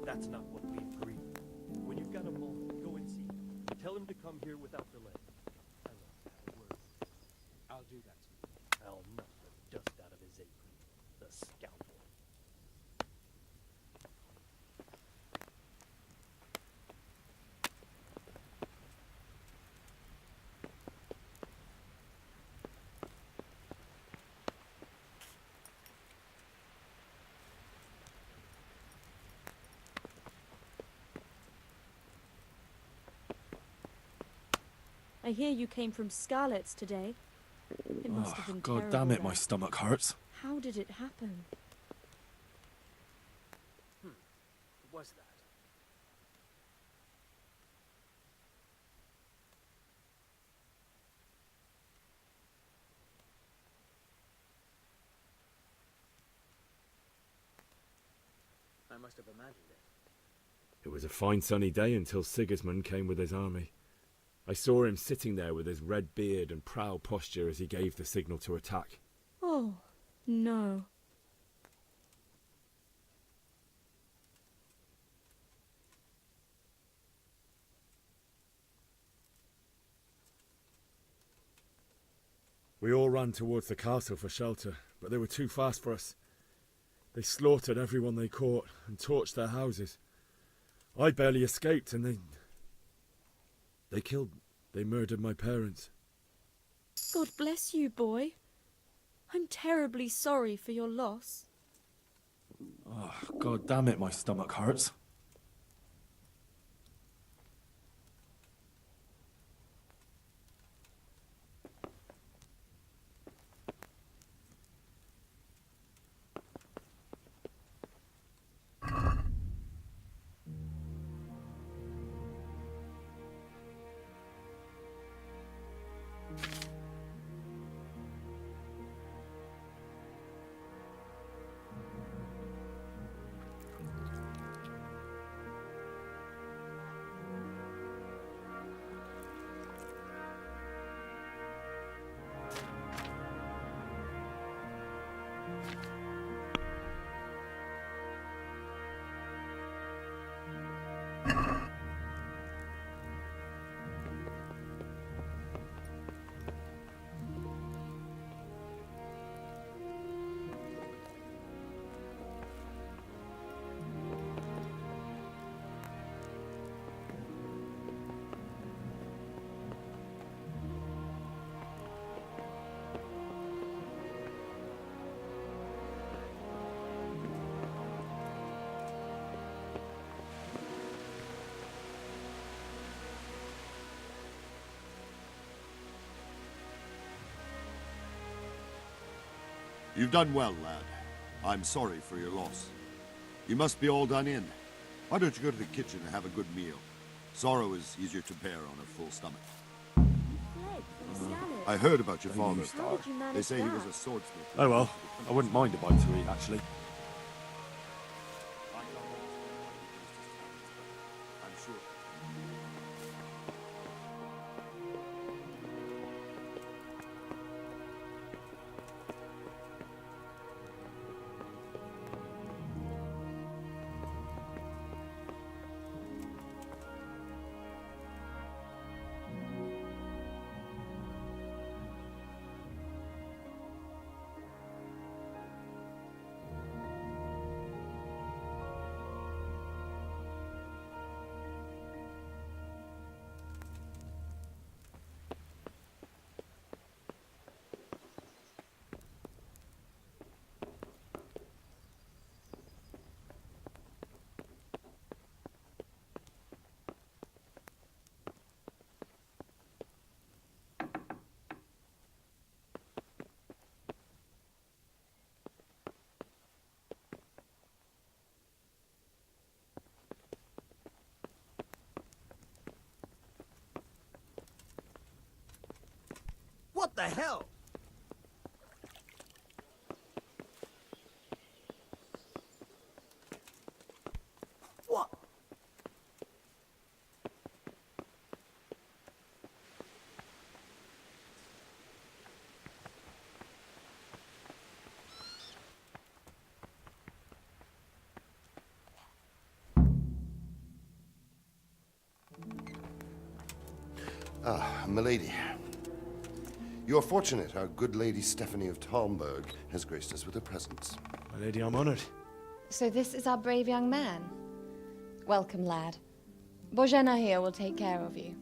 That's not what we agreed. When you've got a moment, go and see him. Tell him to come here without delay. I love to have a word with him. I'll do that. I'll knock the dust out of his apron. The scoundrel. I hear you came from Scarlet's today. It must have been God terrible damn it, my there. stomach hurts. How did it happen? What was that? I must have imagined it. It was a fine sunny day until Sigismund came with his army. I saw him sitting there with his red beard and proud posture as he gave the signal to attack. Oh, no. We all ran towards the castle for shelter, but they were too fast for us. They slaughtered everyone they caught and torched their houses. I barely escaped, and they murdered my parents. God bless you, boy. I'm terribly sorry for your loss. Oh, God damn it, my stomach hurts. You've done well, lad. I'm sorry for your loss. You must be all done in. Why don't you go to the kitchen and have a good meal? Sorrow is easier to bear on a full stomach. You fled from Scarlet. I heard about your father. How did you manage They say he was that? a swordsmith. Oh well, I wouldn't mind a bite to eat, actually. I'm sure. What the hell? What? Milady. You are fortunate our good lady Stephanie of Talmberg has graced us with her presence. My lady, I'm honored. So this is our brave young man. Welcome, lad. Bojena here will take care of you.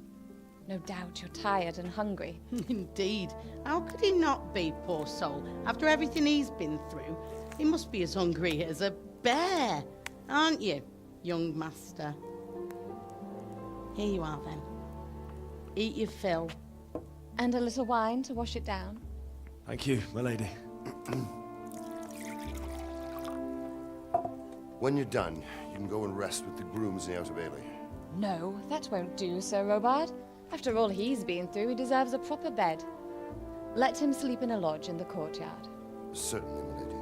No doubt you're tired and hungry. Indeed. How could he not be, poor soul? After everything he's been through, he must be as hungry as a bear, aren't you, young master? Here you are, then. Eat your fill. And a little wine to wash it down. Thank you, my lady. When you're done, you can go and rest with the grooms in the Outer Bailey. No, that won't do, Sir Robard. After all he's been through, he deserves a proper bed. Let him sleep in a lodge in the courtyard. Certainly, milady.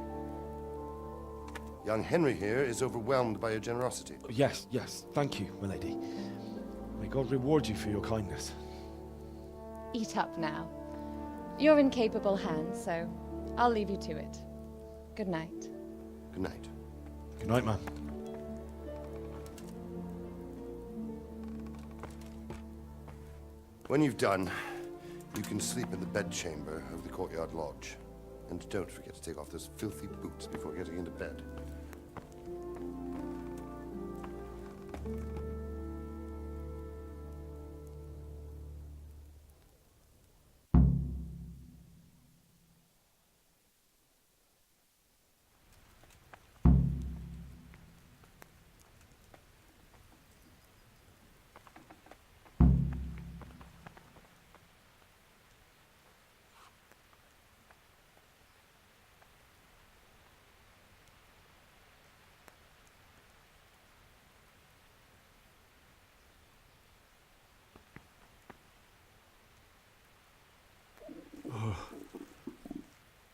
Young Henry here is overwhelmed by your generosity. Yes, yes. Thank you, my lady. May God reward you for your kindness. Eat up now. You're in capable hands, so I'll leave you to it. Good night. Good night. Good night, ma'am. When you've done, you can sleep in the bedchamber of the courtyard lodge. And don't forget to take off those filthy boots before getting into bed.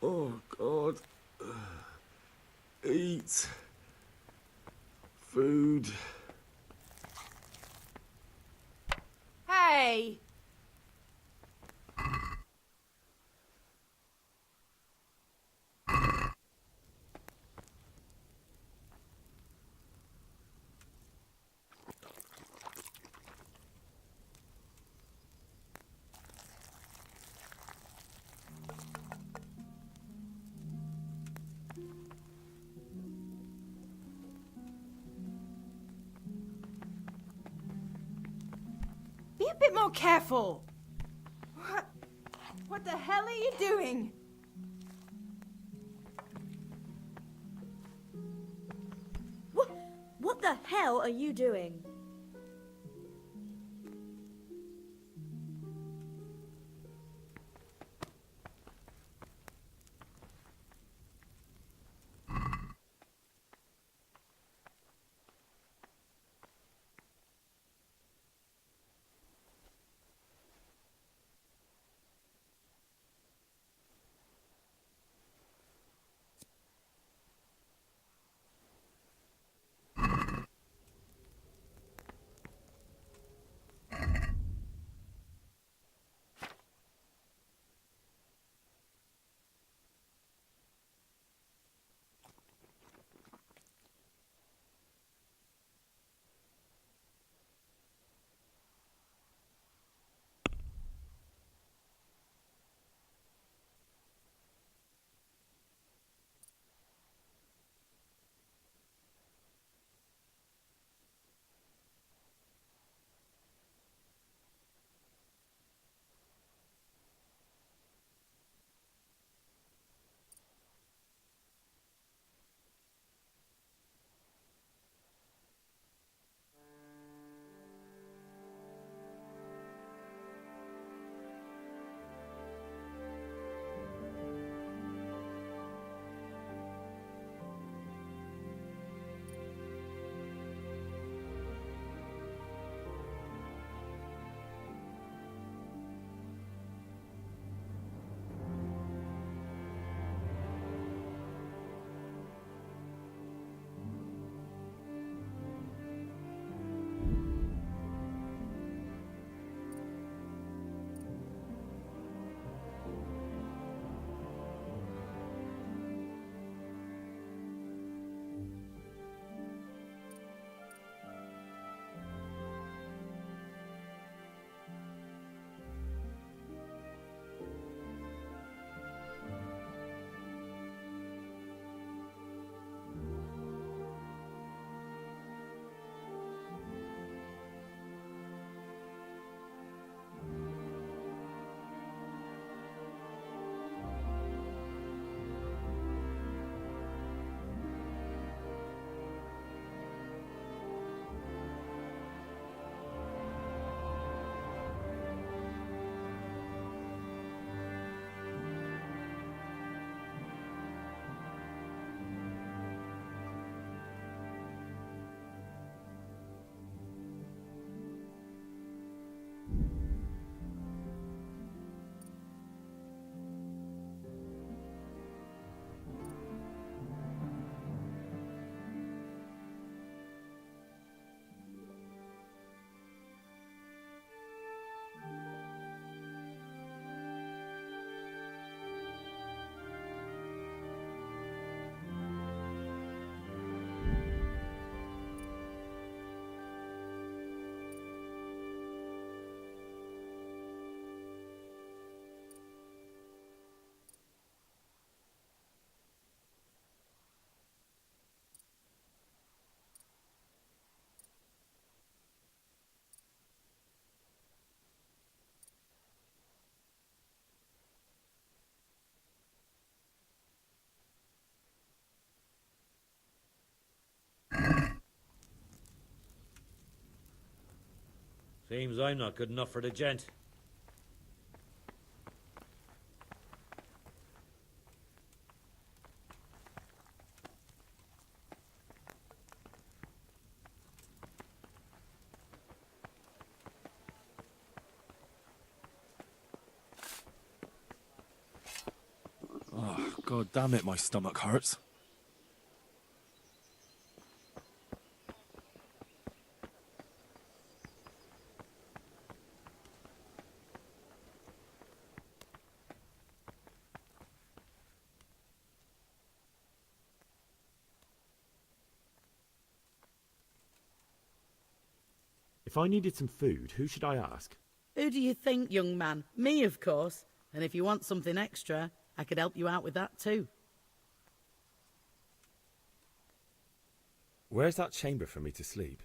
Oh, God. Eat. Food. Hey! Be a bit more careful. What the hell are you doing? What the hell are you doing? Seems I'm not good enough for the gent. Oh, God damn it, my stomach hurts. If I needed some food, who should I ask? Who do you think, young man? Me, of course. And if you want something extra, I could help you out with that too. Where's that chamber for me to sleep?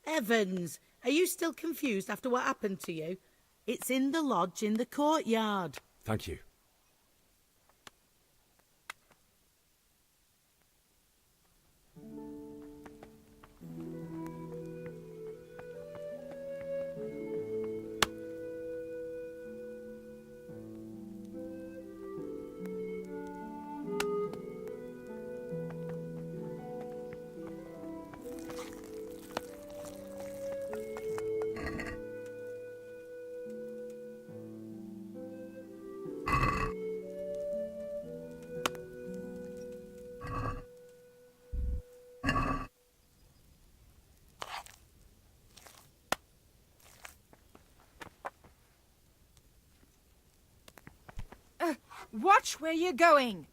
Evans, are you still confused after what happened to you? It's in the lodge in the courtyard. Thank you. Watch where you're going.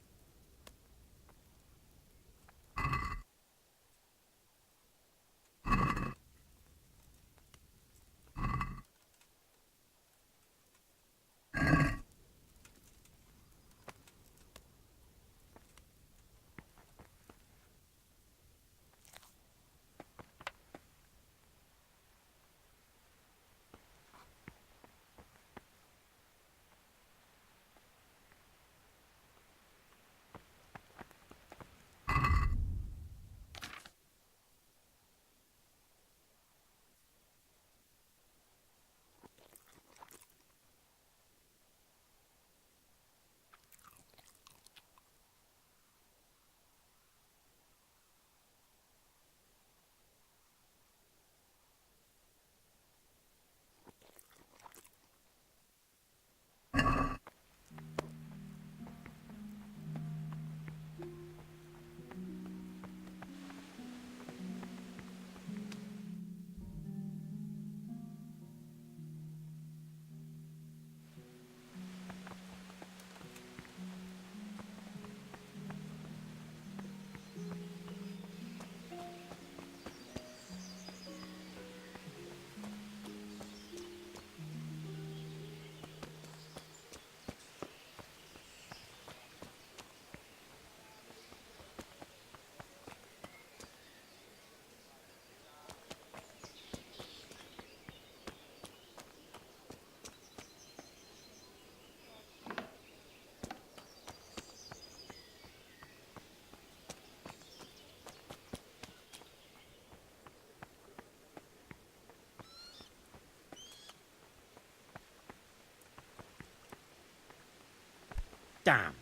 Damn.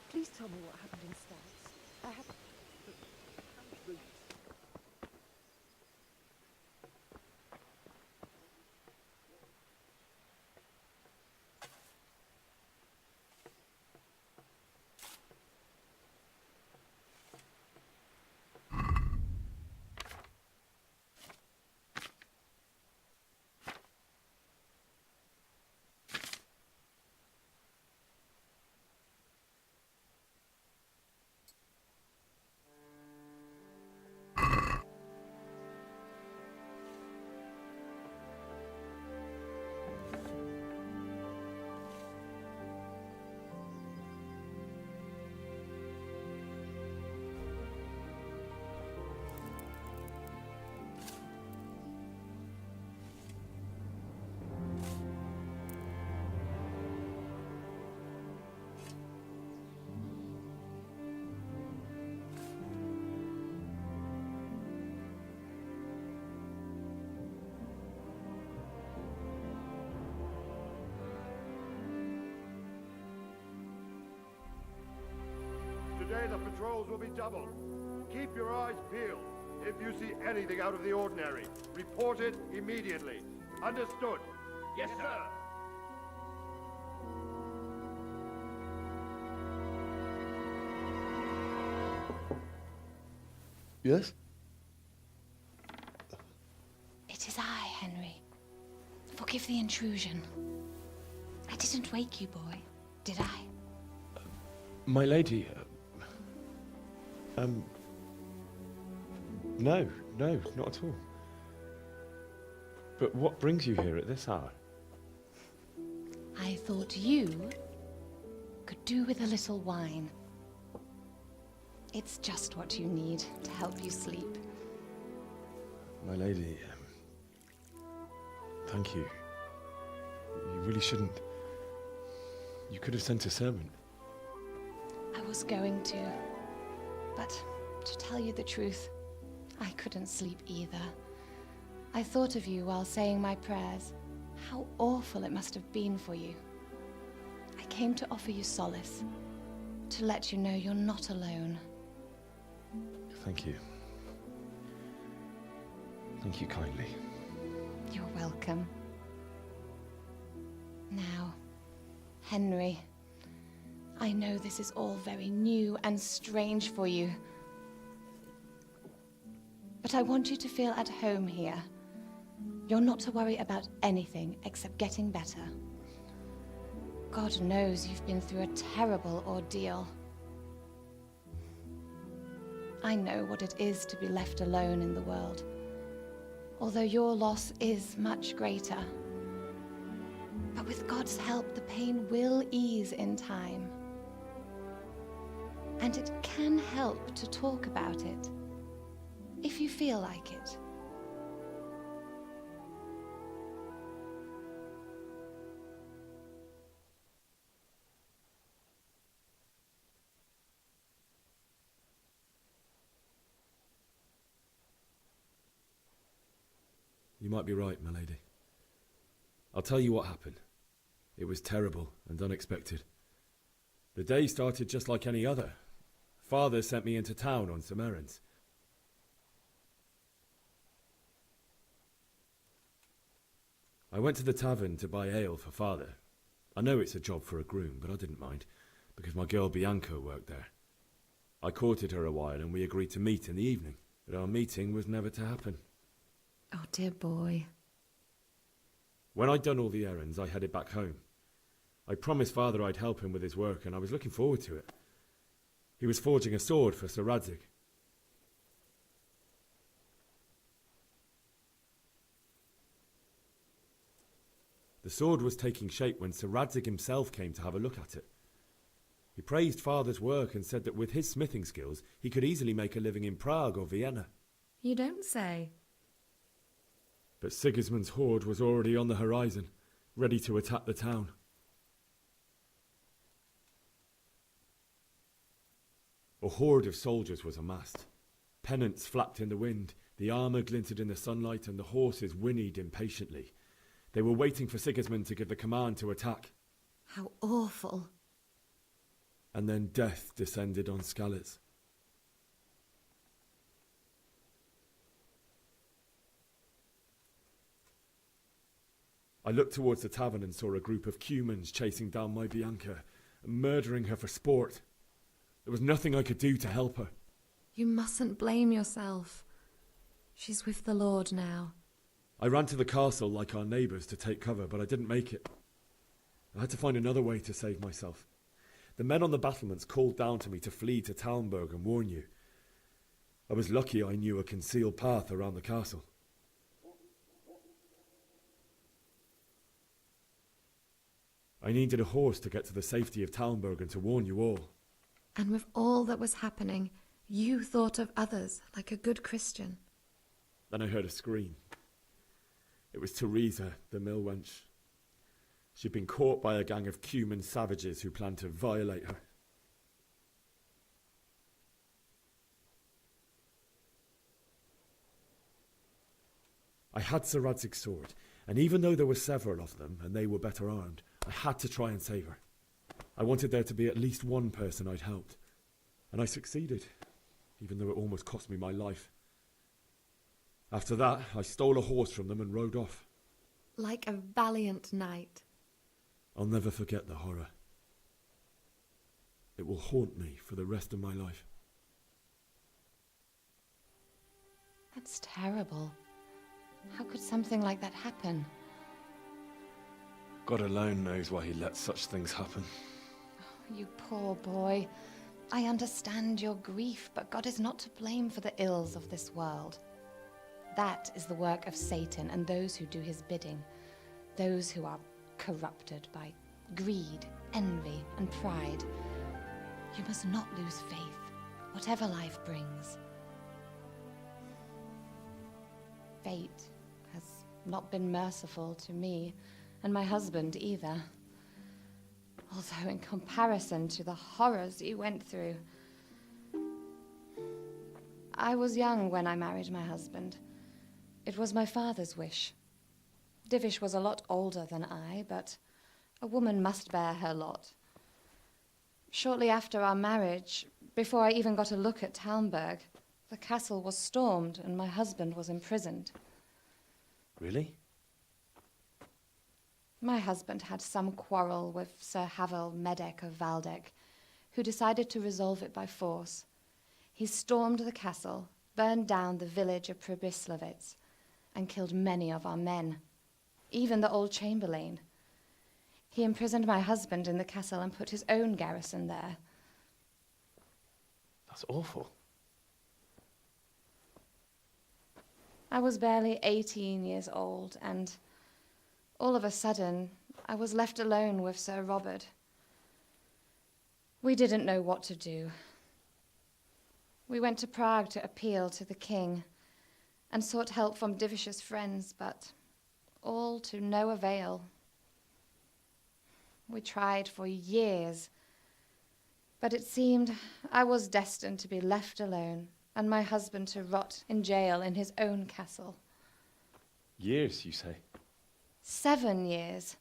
Please tell me what happened in Stacks. I have... Today the patrols will be doubled. Keep your eyes peeled. If you see anything out of the ordinary, report it immediately. Understood? Yes, sir. Yes? It is I, Henry. Forgive the intrusion. I didn't wake you, boy, did I? My lady, no, not at all. But what brings you here at this hour? I thought you could do with a little wine. It's just what you need to help you sleep. My lady, thank you. You really shouldn't. You could have sent a servant. I was going to, but to tell you the truth, I couldn't sleep either. I thought of you while saying my prayers. How awful it must have been for you. I came to offer you solace, to let you know you're not alone. Thank you. Thank you kindly. You're welcome. Now, Henry, I know this is all very new and strange for you, but I want you to feel at home here. You're not to worry about anything except getting better. God knows you've been through a terrible ordeal. I know what it is to be left alone in the world, although your loss is much greater. But with God's help, the pain will ease in time. And it can help to talk about it, if you feel like it. You might be right, my lady. I'll tell you what happened. It was terrible and unexpected. The day started just like any other. Father sent me into town on some errands. I went to the tavern to buy ale for Father. I know it's a job for a groom, but I didn't mind, because my girl Bianca worked there. I courted her a while and we agreed to meet in the evening, but our meeting was never to happen. Oh, dear boy. When I'd done all the errands, I headed back home. I promised Father I'd help him with his work, and I was looking forward to it. He was forging a sword for Sir Radzig. The sword was taking shape when Sir Radzig himself came to have a look at it. He praised Father's work and said that with his smithing skills, he could easily make a living in Prague or Vienna. You don't say. But Sigismund's horde was already on the horizon, ready to attack the town. A horde of soldiers was amassed. Pennants flapped in the wind, the armour glinted in the sunlight, and the horses whinnied impatiently. They were waiting for Sigismund to give the command to attack. How awful. And then death descended on Skalitz. I looked towards the tavern and saw a group of Cumans chasing down my Bianca, murdering her for sport. There was nothing I could do to help her. You mustn't blame yourself. She's with the Lord now. I ran to the castle like our neighbours to take cover, but I didn't make it. I had to find another way to save myself. The men on the battlements called down to me to flee to Talmberg and warn you. I was lucky I knew a concealed path around the castle. I needed a horse to get to the safety of Talmberg and to warn you all. And with all that was happening, you thought of others like a good Christian. Then I heard a scream. It was Teresa, the mill wench. She'd been caught by a gang of Cuman savages who planned to violate her. I had Sir Radzig's sword, and even though there were several of them, and they were better armed, I had to try and save her. I wanted there to be at least one person I'd helped. And I succeeded, even though it almost cost me my life. After that, I stole a horse from them and rode off. Like a valiant knight. I'll never forget the horror. It will haunt me for the rest of my life. That's terrible. How could something like that happen? God alone knows why he lets such things happen. You poor boy. I understand your grief, but God is not to blame for the ills of this world. That is the work of Satan and those who do his bidding. Those who are corrupted by greed, envy, and pride. You must not lose faith, whatever life brings. Fate has not been merciful to me, and my husband either. Although in comparison to the horrors you went through. I was young when I married my husband. It was my father's wish. Divish was a lot older than I, but a woman must bear her lot. Shortly after our marriage, before I even got a look at Talmberg, the castle was stormed and my husband was imprisoned. Really? My husband had some quarrel with Sir Havel Medek of Valdek, who decided to resolve it by force. He stormed the castle, burned down the village of Pribyslavitz, and killed many of our men, even the old chamberlain. He imprisoned my husband in the castle and put his own garrison there. That's awful. I was barely 18 years old, and all of a sudden, I was left alone with Sir Robert. We didn't know what to do. We went to Prague to appeal to the king and sought help from Divish's friends, but all to no avail. We tried for years, but it seemed I was destined to be left alone and my husband to rot in jail in his own castle. Years, you say? 7 years.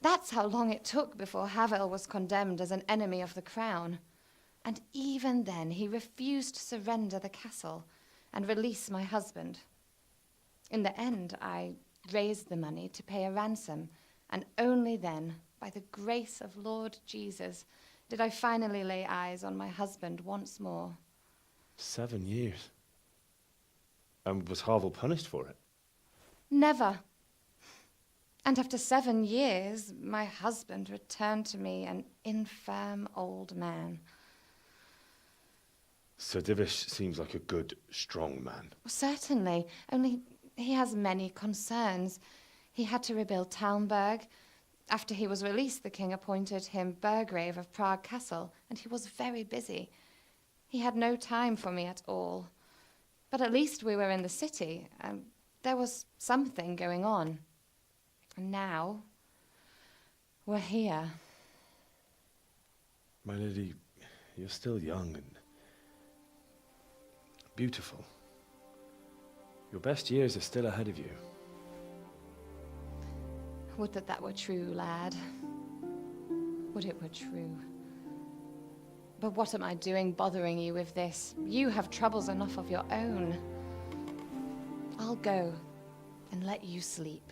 That's how long it took before Havel was condemned as an enemy of the crown. And even then he refused to surrender the castle and release my husband. In the end, I raised the money to pay a ransom, and only then, by the grace of Lord Jesus, did I finally lay eyes on my husband once more. 7 years. And was Havel punished for it? Never. And after 7 years, my husband returned to me an infirm old man. Sir Divish seems like a good, strong man. Certainly, only he has many concerns. He had to rebuild Talmberg. After he was released, the king appointed him Burgrave of Prague Castle, and he was very busy. He had no time for me at all. But at least we were in the city, and there was something going on. And now, we're here. My lady, you're still young and beautiful. Your best years are still ahead of you. Would that that were true, lad. Would it were true. But what am I doing bothering you with this? You have troubles enough of your own. I'll go and let you sleep.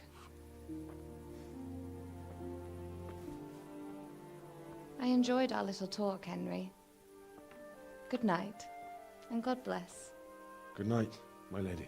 I enjoyed our little talk, Henry. Good night, and God bless. Good night, my lady.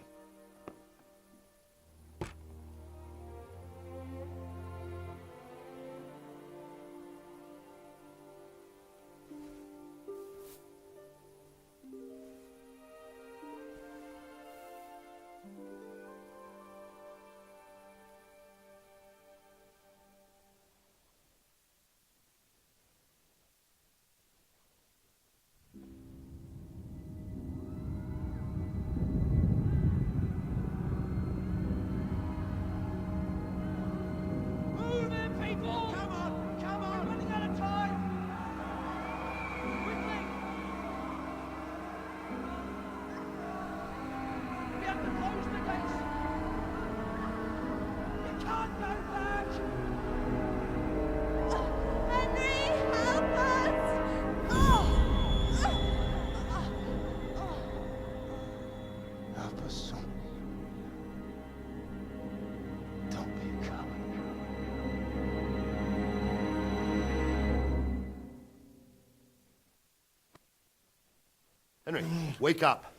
Henry, wake up.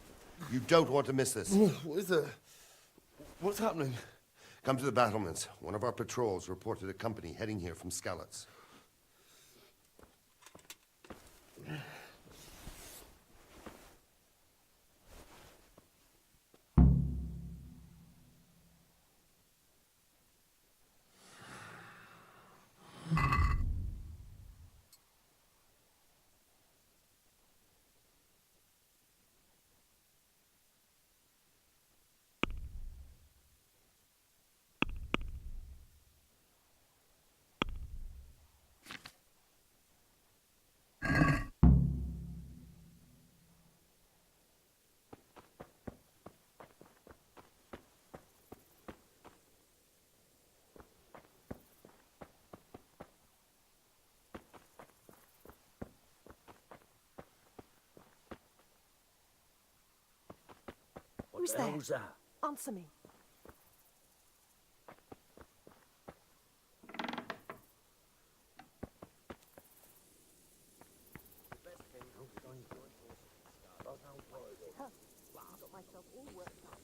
You don't want to miss this. What is it? What's happening? Come to the battlements. One of our patrols reported a company heading here from Skalitz. Who's there? Who's that? Answer me. Got myself all worked up.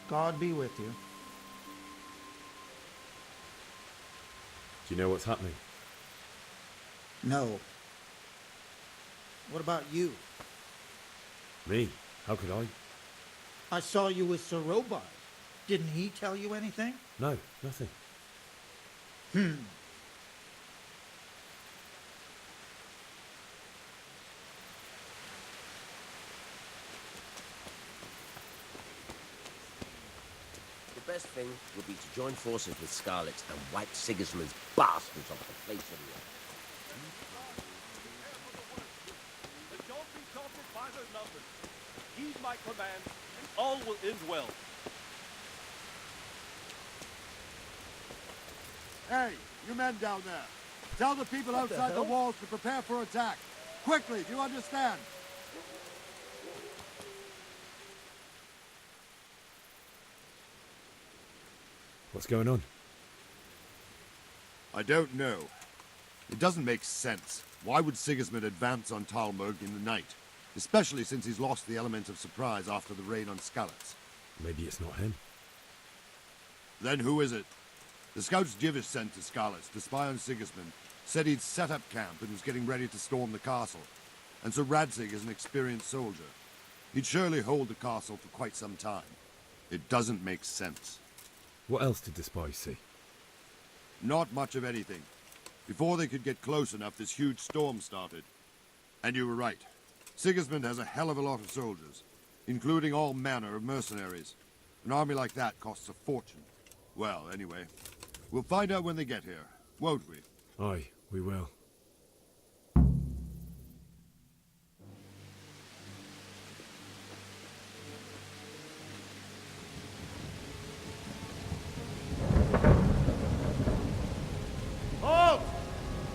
God be with you. Do you know what's happening? No. What about you? Me? How could I? I saw you with Sir Robard. Didn't he tell you anything? No, nothing. The best thing would be to join forces with Skalitz and wipe Sigismund's bastards off the face of the earth. But don't be daunted by their numbers. Heed my command, and all will end well. Hey, you men down there. Tell the people outside the walls to prepare for attack. Quickly, do you understand? What's going on? I don't know. It doesn't make sense. Why would Sigismund advance on Talmberg in the night? Especially since he's lost the element of surprise after the raid on Skalitz. Maybe it's not him. Then who is it? The scouts Jivish sent to Skalitz to spy on Sigismund said he'd set up camp and was getting ready to storm the castle. And Sir Radzig is an experienced soldier. He'd surely hold the castle for quite some time. It doesn't make sense. What else did the spies see? Not much of anything. Before they could get close enough, this huge storm started. And you were right. Sigismund has a hell of a lot of soldiers, including all manner of mercenaries. An army like that costs a fortune. Well, anyway, we'll find out when they get here, won't we? Aye, we will. Halt!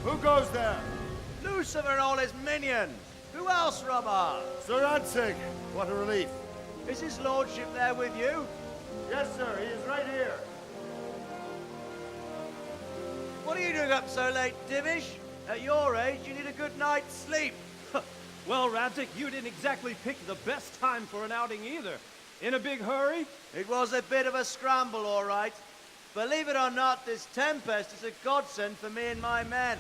Who goes there? Lucifer and all his minions. Who else, Robert? Sir Radzig. What a relief. Is his lordship there with you? Yes, sir. He is right here. What are you doing up so late, Divish? At your age, you need a good night's sleep. Well, Radzig, you didn't exactly pick the best time for an outing either. In a big hurry? It was a bit of a scramble, all right. Believe it or not, this tempest is a godsend for me and my men.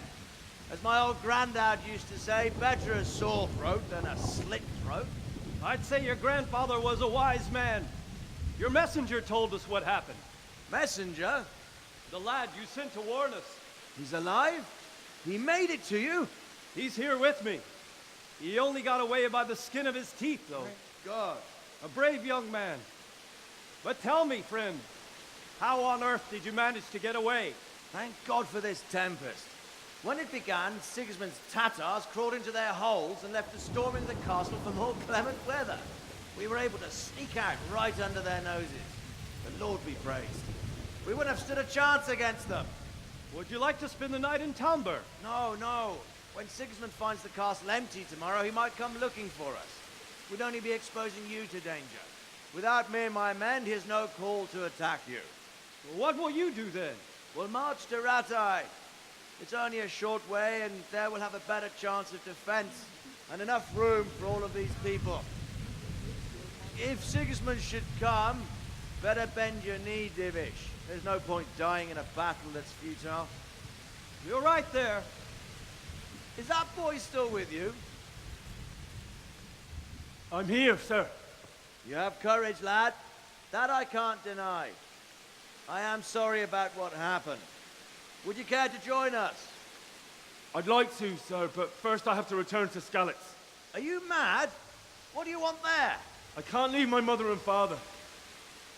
As my old granddad used to say, better a sore throat than a slit throat. I'd say your grandfather was a wise man. Your messenger told us what happened. Messenger? The lad you sent to warn us. He's alive? He made it to you? He's here with me. He only got away by the skin of his teeth, though. Thank God. A brave young man. But tell me, friend, how on earth did you manage to get away? Thank God for this tempest. When it began, Sigismund's Tatars crawled into their holes and left us storming the castle for more clement weather. We were able to sneak out right under their noses. The Lord be praised. We wouldn't have stood a chance against them. Would you like to spend the night in Talmberg? No, no. When Sigismund finds the castle empty tomorrow, he might come looking for us. We'd only be exposing you to danger. Without me and my men, he has no call to attack you. Well, what will you do then? We'll march to Rattay. It's only a short way, and there we'll have a better chance of defense, and enough room for all of these people. If Sigismund should come, better bend your knee, Divish. There's no point dying in a battle that's futile. You're right there. Is that boy still with you? I'm here, sir. You have courage, lad. That I can't deny. I am sorry about what happened. Would you care to join us? I'd like to, sir, but first I have to return to Skalitz. Are you mad? What do you want there? I can't leave my mother and father.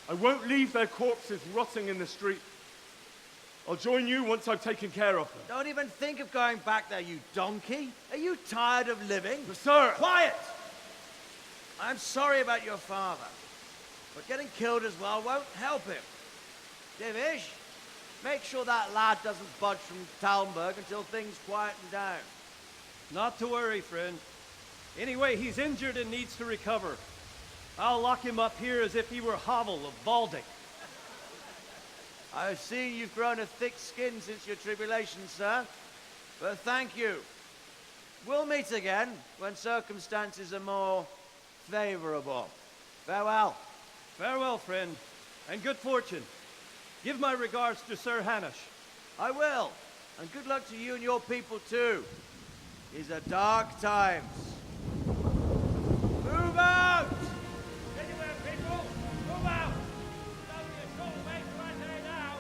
I won't leave their corpses rotting in the street. I'll join you once I've taken care of them. Don't even think of going back there, you donkey. Are you tired of living? But, sir! Quiet! I'm sorry about your father, but getting killed as well won't help him. Divish, make sure that lad doesn't budge from Talmberg until things quieten down. Not to worry, friend. Anyway, he's injured and needs to recover. I'll lock him up here as if he were Havel of Baldic. I've seen you've grown a thick skin since your tribulation, sir. But thank you. We'll meet again when circumstances are more favorable. Farewell. Farewell, friend, and good fortune. Give my regards to Sir Hanush. I will. And good luck to you and your people, too. These are dark times. Move out! Anywhere, people! Move out! It's only a short way to Rattay now!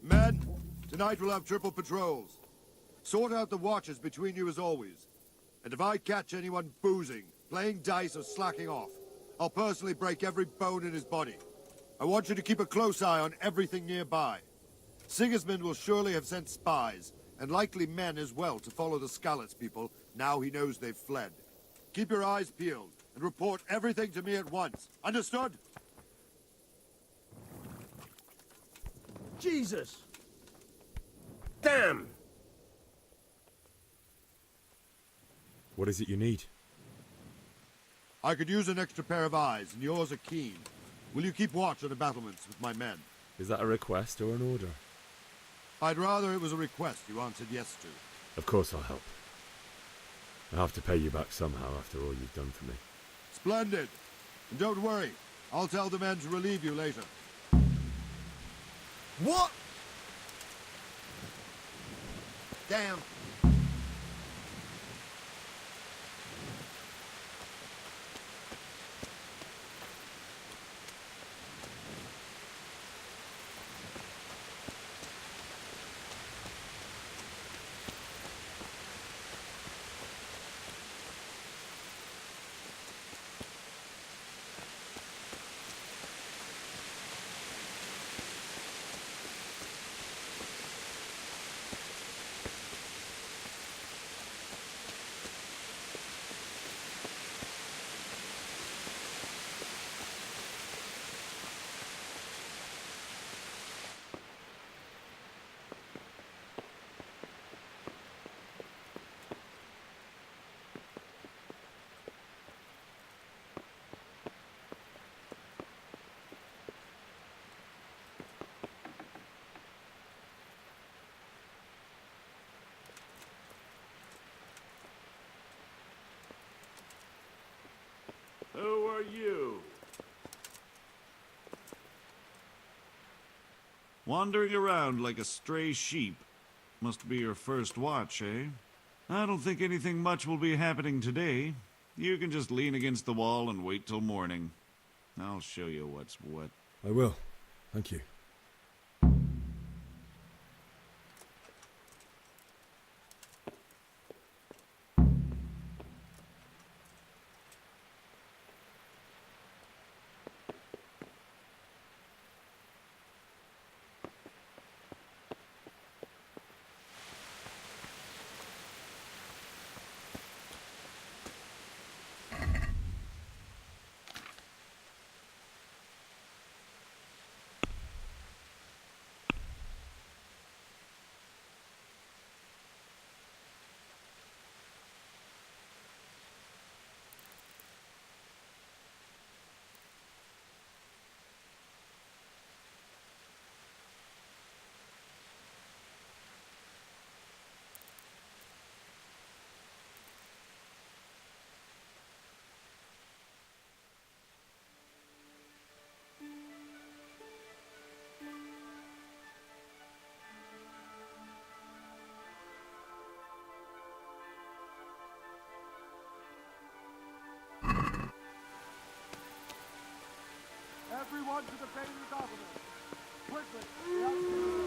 Men, tonight we'll have triple patrols. Sort out the watches between you as always. And if I catch anyone boozing, playing dice or slacking off, I'll personally break every bone in his body. I want you to keep a close eye on everything nearby. Sigismund will surely have sent spies, and likely men as well, to follow the Skalitz people now he knows they've fled. Keep your eyes peeled, and report everything to me at once. Understood? Jesus! Damn! What is it you need? I could use an extra pair of eyes, and yours are keen. Will you keep watch on the battlements with my men? Is that a request or an order? I'd rather it was a request you answered yes to. Of course I'll help. I have to pay you back somehow after all you've done for me. Splendid! And don't worry, I'll tell the men to relieve you later. What? Damn. Who are you? Wandering around like a stray sheep. Must be your first watch, eh? I don't think anything much will be happening today. You can just lean against the wall and wait till morning. I'll show you what's what. I will. Thank you. on to the Bailey governor. Quickly, we have to...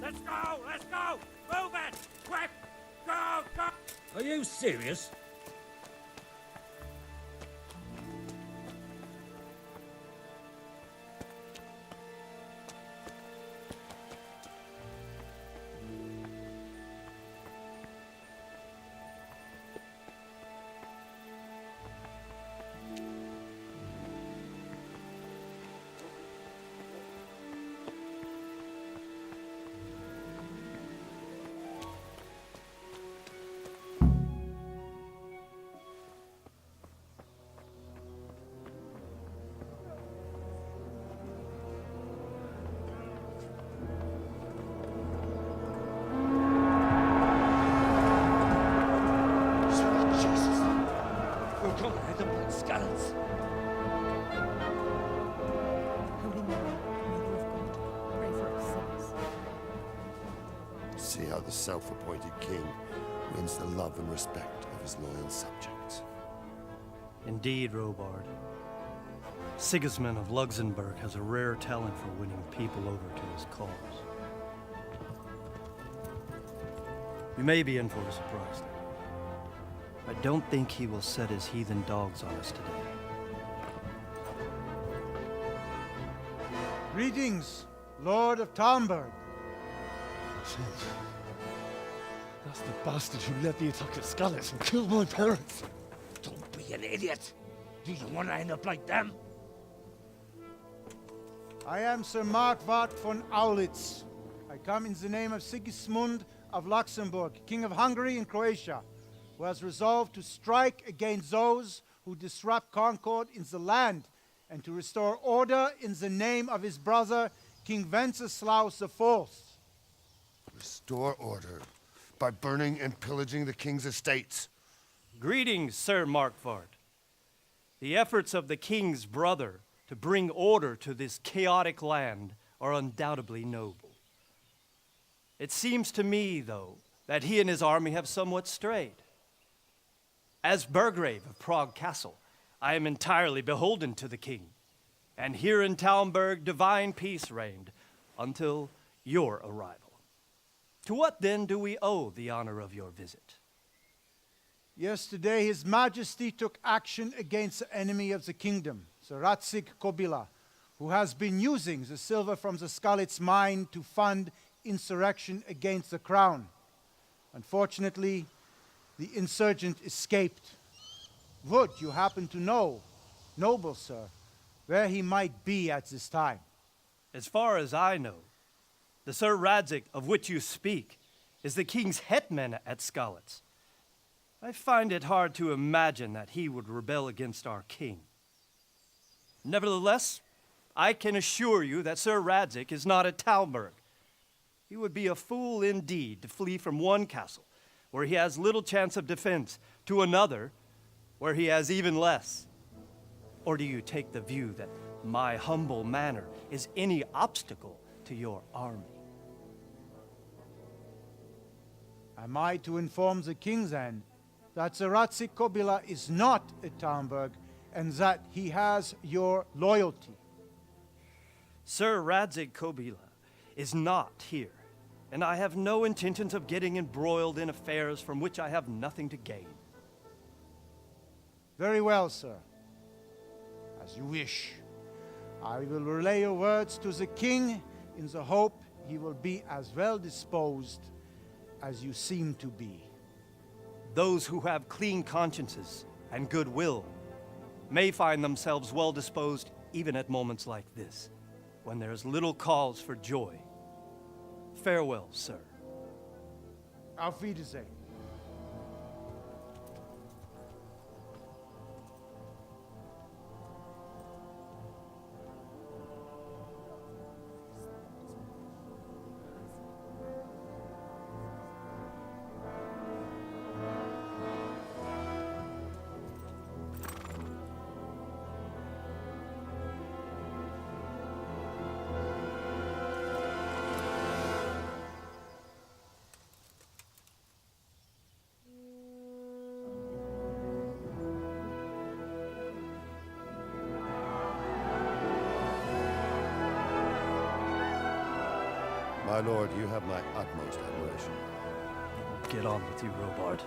Let's go! Let's go! Move it! Quick! Go! Go! Are you serious? See how the self-appointed king wins the love and respect of his loyal subjects. Indeed, Robard. Sigismund of Luxembourg has a rare talent for winning people over to his cause. You may be in for a surprise, though. I don't think he will set his heathen dogs on us today. Greetings, Lord of Talmberg. That's the bastard who led the attack at Skalitz and killed my parents. Don't be an idiot. Do you want to end up like them? I am Sir Markwart von Aulitz. I come in the name of Sigismund of Luxembourg, King of Hungary and Croatia, who has resolved to strike against those who disrupt concord in the land and to restore order in the name of his brother, King Wenceslaus IV. Restore order by burning and pillaging the king's estates. Greetings, Sir Markwart. The efforts of the king's brother to bring order to this chaotic land are undoubtedly noble. It seems to me, though, that he and his army have somewhat strayed. As Burgrave of Prague Castle, I am entirely beholden to the king, and here in Talmberg divine peace reigned until your arrival. To what then do we owe the honor of your visit? Yesterday, His Majesty took action against the enemy of the kingdom, Sir Radzig Kobyla, who has been using the silver from the Skalitz mine to fund insurrection against the crown. Unfortunately, the insurgent escaped. Would you happen to know, noble sir, where he might be at this time? As far as I know, the Sir Radzig of which you speak is the king's hetman at Skalitz. I find it hard to imagine that he would rebel against our king. Nevertheless, I can assure you that Sir Radzig is not at Talmberg. He would be a fool indeed to flee from one castle, where he has little chance of defense, to another, where he has even less. Or do you take the view that my humble manner is any obstacle to your army? Am I to inform the king then that Sir Radzig Kobyla is not at Talmberg and that he has your loyalty? Sir Radzig Kobyla is not here, and I have no intentions of getting embroiled in affairs from which I have nothing to gain. Very well, sir. As you wish. I will relay your words to the king in the hope he will be as well disposed as you seem to be. Those who have clean consciences and goodwill may find themselves well disposed even at moments like this, when there is little cause for joy. Farewell, sir. Auf Wiedersehen. My lord, you have my utmost admiration. Get on with you, Robard.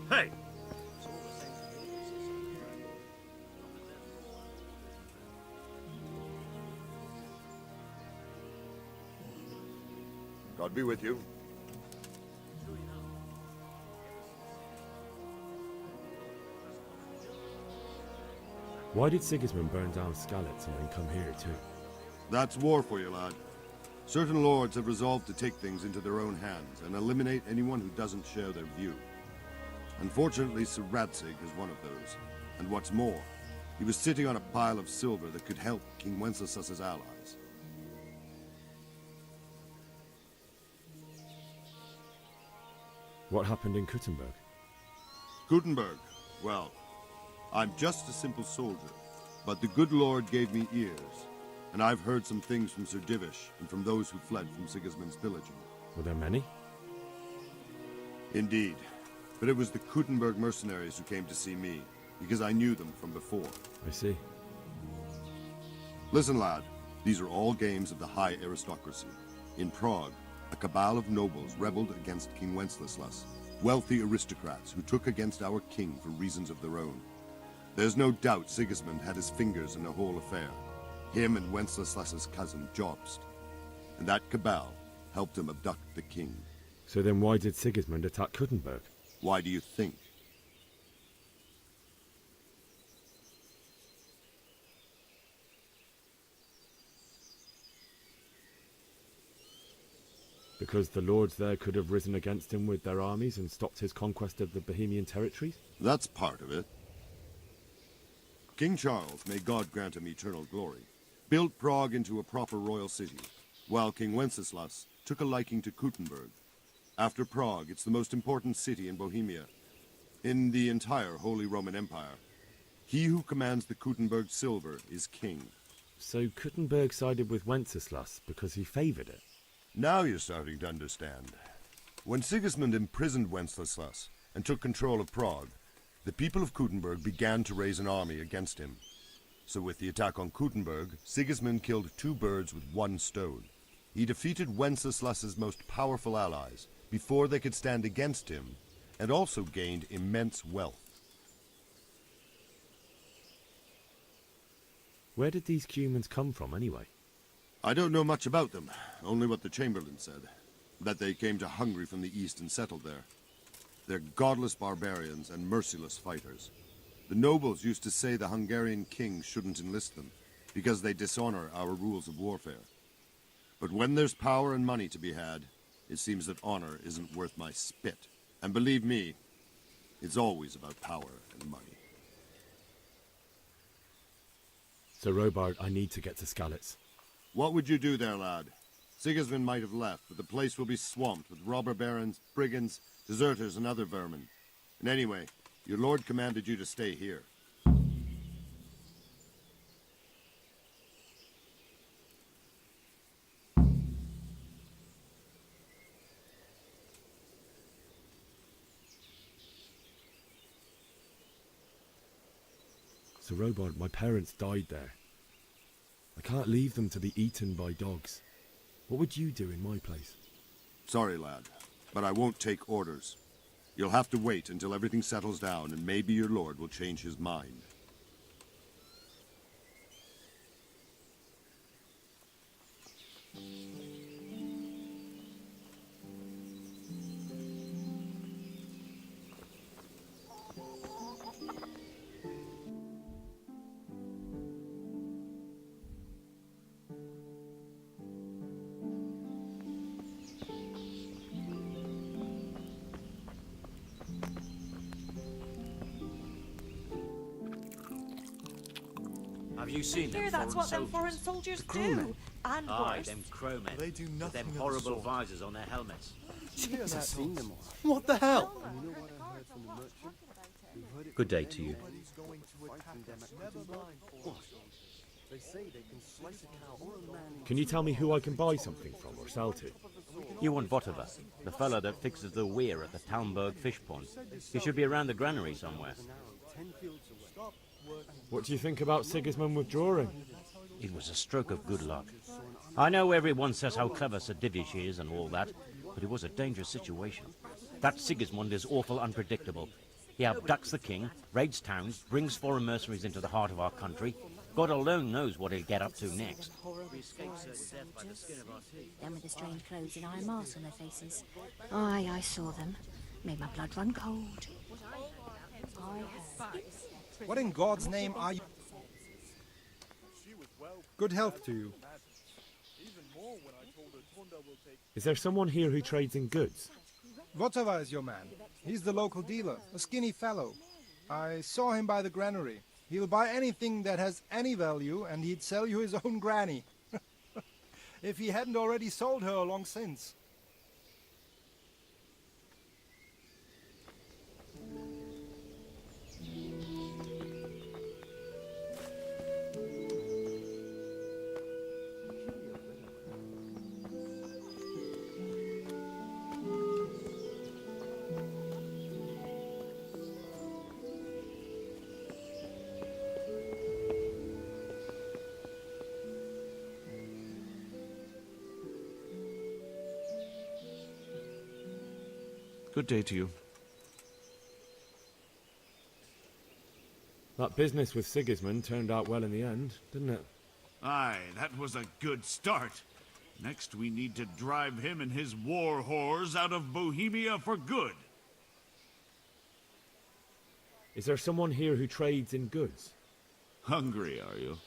Hey! God be with you. Why did Sigismund burn down Skalitz and then come here too? That's war for you, lad. Certain lords have resolved to take things into their own hands and eliminate anyone who doesn't share their view. Unfortunately, Sir Radzig is one of those. And what's more, he was sitting on a pile of silver that could help King Wenceslas's allies. What happened in Kuttenberg? Gutenberg, well, I'm just a simple soldier, but the good Lord gave me ears, and I've heard some things from Sir Divish and from those who fled from Sigismund's pillaging. Were there many? Indeed, but it was the Kuttenberg mercenaries who came to see me, because I knew them from before. I see. Listen, lad, these are all games of the high aristocracy. In Prague, a cabal of nobles rebelled against King Wenceslas, wealthy aristocrats who took against our king for reasons of their own. There's no doubt Sigismund had his fingers in the whole affair. Him and Wenceslas's cousin, Jobst. And that cabal helped him abduct the king. So then why did Sigismund attack Kuttenberg? Why do you think? Because the lords there could have risen against him with their armies and stopped his conquest of the Bohemian territories? That's part of it. King Charles, may God grant him eternal glory, built Prague into a proper royal city, while King Wenceslas took a liking to Kuttenberg. After Prague, it's the most important city in Bohemia, in the entire Holy Roman Empire. He who commands the Kuttenberg silver is king. So Kuttenberg sided with Wenceslas because he favoured it? Now you're starting to understand. When Sigismund imprisoned Wenceslas and took control of Prague, the people of Kuttenberg began to raise an army against him. So with the attack on Kuttenberg, Sigismund killed two birds with one stone. He defeated Wenceslas's most powerful allies before they could stand against him, and also gained immense wealth. Where did these humans come from anyway? I don't know much about them, only what the Chamberlain said, that they came to Hungary from the east and settled there. They're godless barbarians and merciless fighters. The nobles used to say the Hungarian king shouldn't enlist them, because they dishonor our rules of warfare. But when there's power and money to be had, it seems that honor isn't worth my spit. And believe me, it's always about power and money. Sir Robard, I need to get to Skalitz. What would you do there, lad? Sigismund might have left, but the place will be swamped with robber barons, brigands, deserters, and other vermin. And anyway, your lord commanded you to stay here. Sir Robard, my parents died there. I can't leave them to be eaten by dogs. What would you do in my place? Sorry, lad, but I won't take orders. You'll have to wait until everything settles down, and maybe your lord will change his mind. Have you seen them? Here, that's what them foreign soldiers do. And Aye, worse. them crowmen. They do With nothing them of the horrible sort. visors on their helmets. Jesus. seen them all. What the hell? Good day to you. They say they can slice a cow or a man. Can you tell me who I can buy something from or sell to? You want Votova, the fellow that fixes the weir at the Talmberg fish pond. He should be around the granary somewhere. What do you think about Sigismund withdrawing? It was a stroke of good luck. I know everyone says how clever Sir Divish is and all that, but it was a dangerous situation. That Sigismund is awful unpredictable. He abducts the king, raids towns, brings foreign mercenaries into the heart of our country. God alone knows what he'll get up to next. Them with the strange clothes and iron masks on their faces. Aye, I saw them. Made my blood run cold. I heard. What in God's name are you? Good health to you. Is there someone here who trades in goods? Votava is your man. He's the local dealer, a skinny fellow. I saw him by the granary. He'll buy anything that has any value, and he'd sell you his own granny. If he hadn't already sold her long since. Good day to you. That business with Sigismund turned out well in the end, didn't it? Aye, that was a good start. Next we need to drive him and his war whores out of Bohemia for good. Is there someone here who trades in goods? Hungry, are you?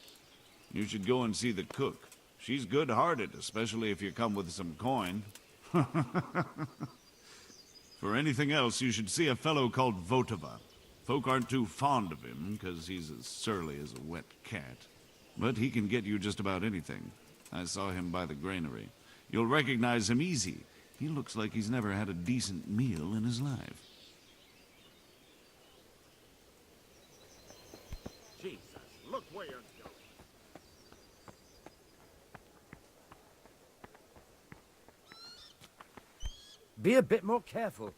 You should go and see the cook. She's good-hearted, especially if you come with some coin. For anything else, you should see a fellow called Votova. Folk aren't too fond of him, because he's as surly as a wet cat. But he can get you just about anything. I saw him by the granary. You'll recognize him easy. He looks like he's never had a decent meal in his life. Jesus, look where you're going. Be a bit more careful.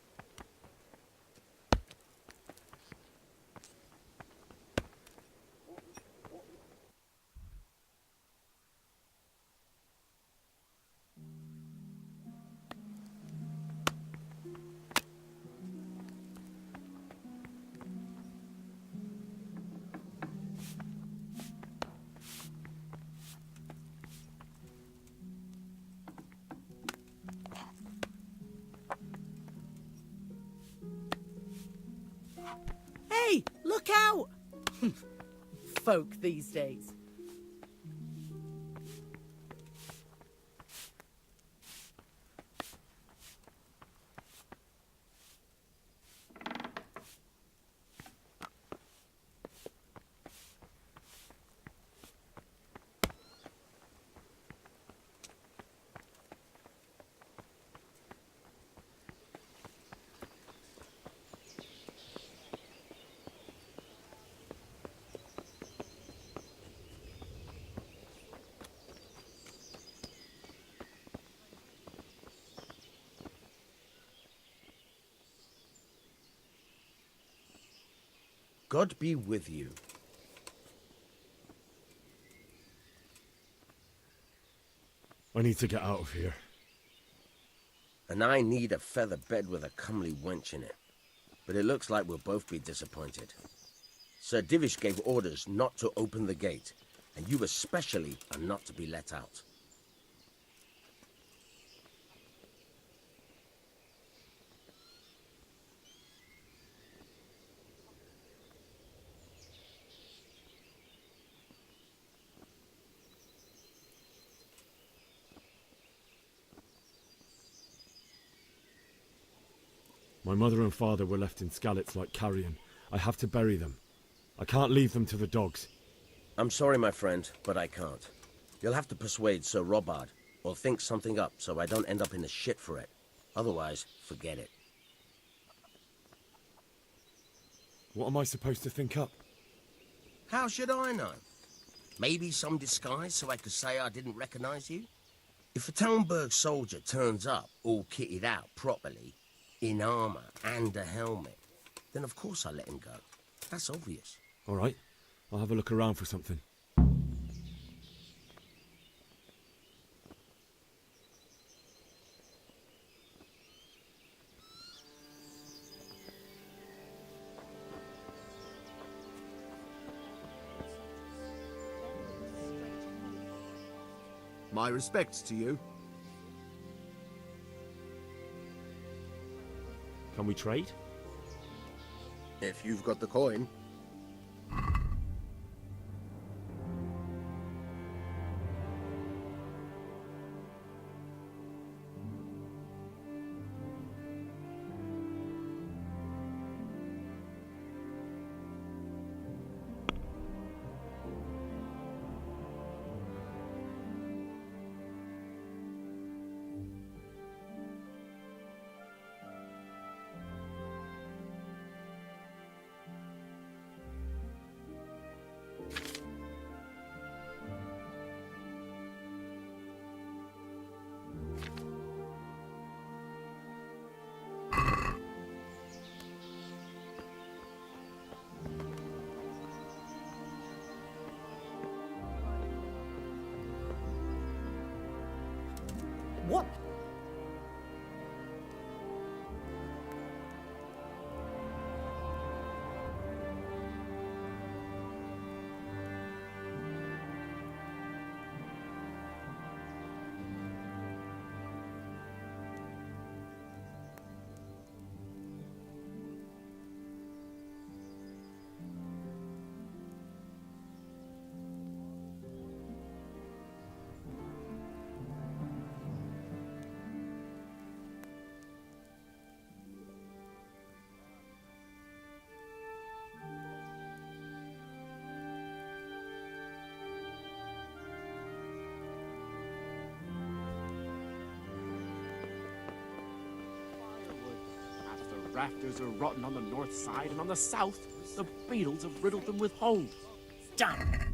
Hey, look out! Folk these days. God be with you. I need to get out of here. And I need a feather bed with a comely wench in it. But it looks like we'll both be disappointed. Sir Divish gave orders not to open the gate, and you especially are not to be let out. My mother and father were left in Skalitz like carrion. I have to bury them. I can't leave them to the dogs. I'm sorry, my friend, but I can't. You'll have to persuade Sir Robard, or think something up so I don't end up in the shit for it. Otherwise, forget it. What am I supposed to think up? How should I know? Maybe some disguise so I could say I didn't recognize you? If a Talmberg soldier turns up all kitted out properly, in armor and a helmet, then of course I let him go. That's obvious. All right, I'll have a look around for something. My respects to you. Can we trade? If you've got the coin. What? Rafters are rotten on the north side, and on the south, the beetles have riddled them with holes. Damn!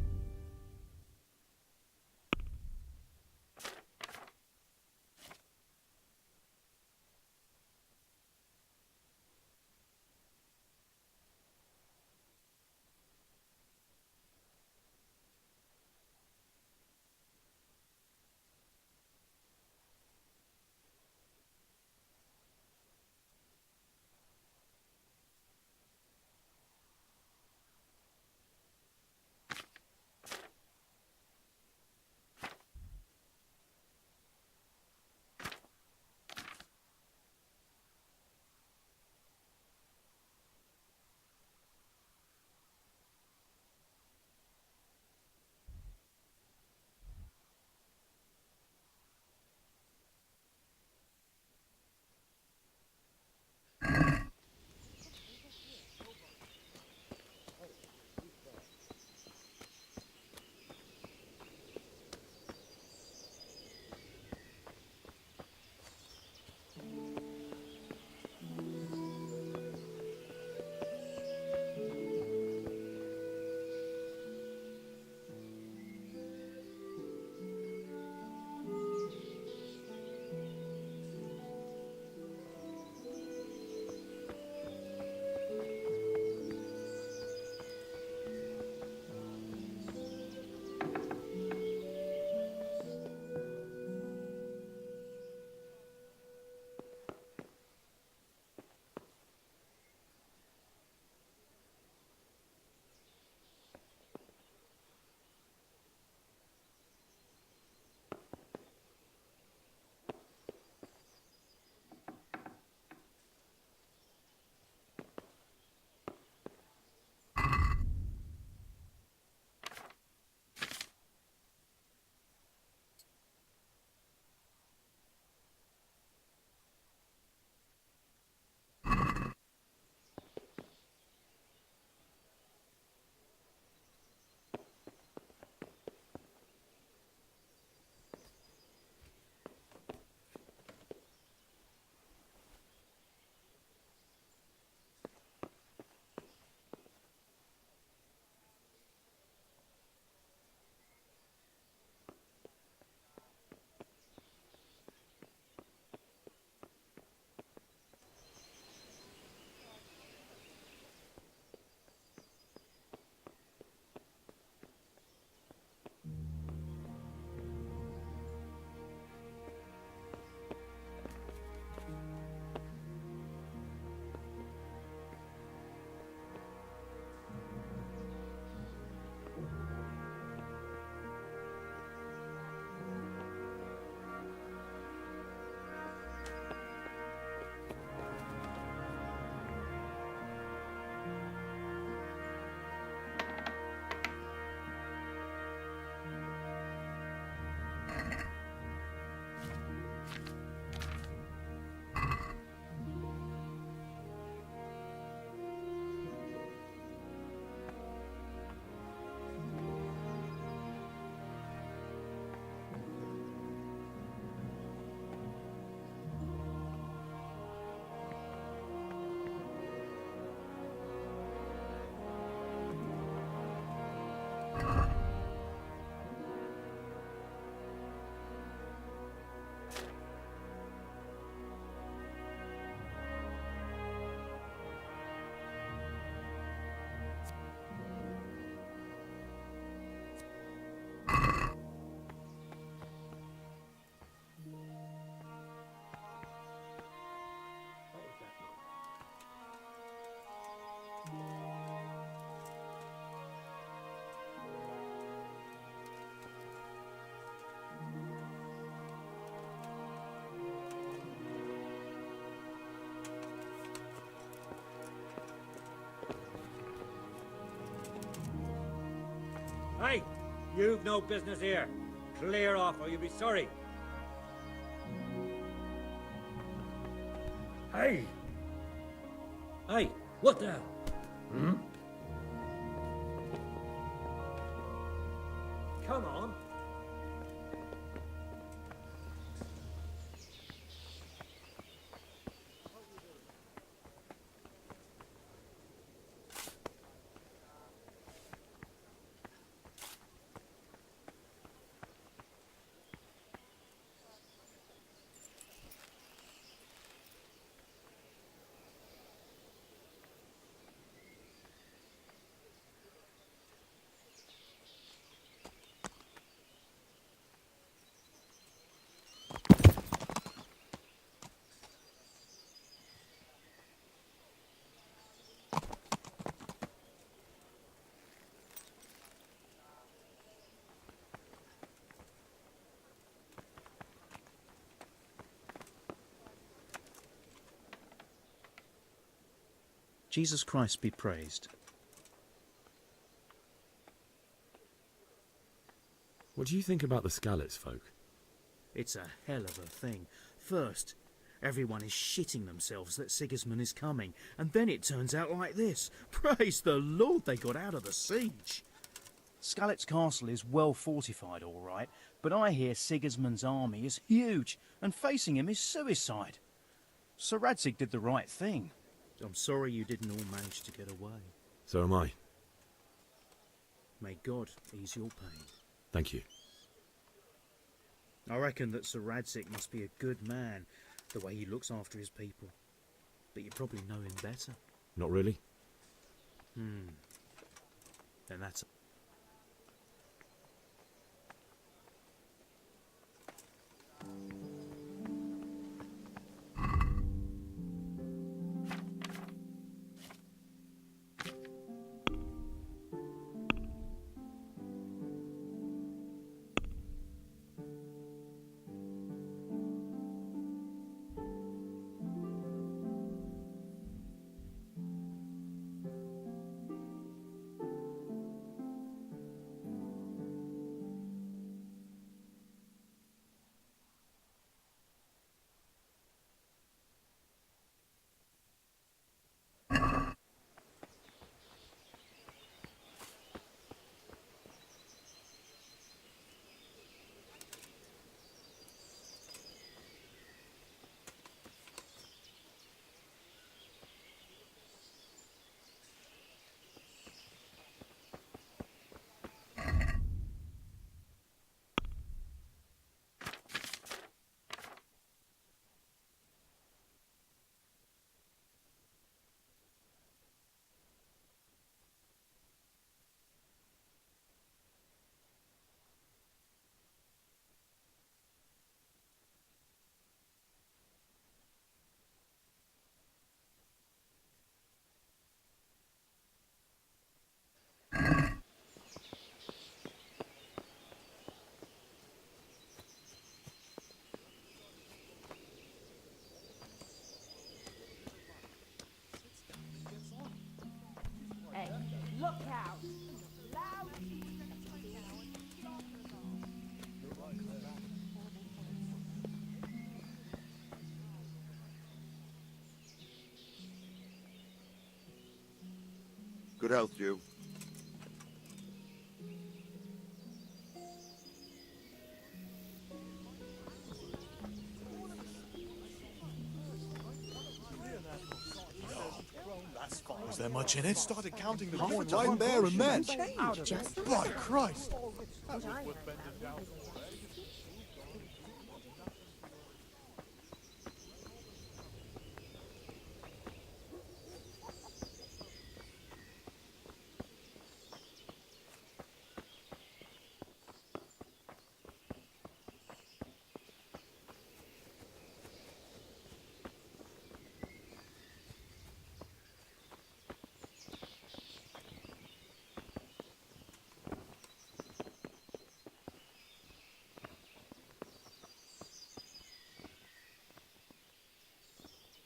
Hey, you've no business here. Clear off or you'll be sorry. Hey! Hey, what the? Hmm? Come on. Jesus Christ be praised. What do you think about the Skalitz folk? It's a hell of a thing. First, everyone is shitting themselves that Sigismund is coming, and then it turns out like this. Praise the Lord they got out of the siege. Skalitz Castle is well fortified, all right, but I hear Sigismund's army is huge, and facing him is suicide. Sir Radzig did the right thing. I'm sorry you didn't all manage to get away. So am I. May God ease your pain. Thank you. I reckon that Sir Radzig must be a good man, the way he looks after his people. But you probably know him better. Not really. Then that's... Hey, look out! Good health, you. Was there much in it? Started counting the coins right there and then. By Christ!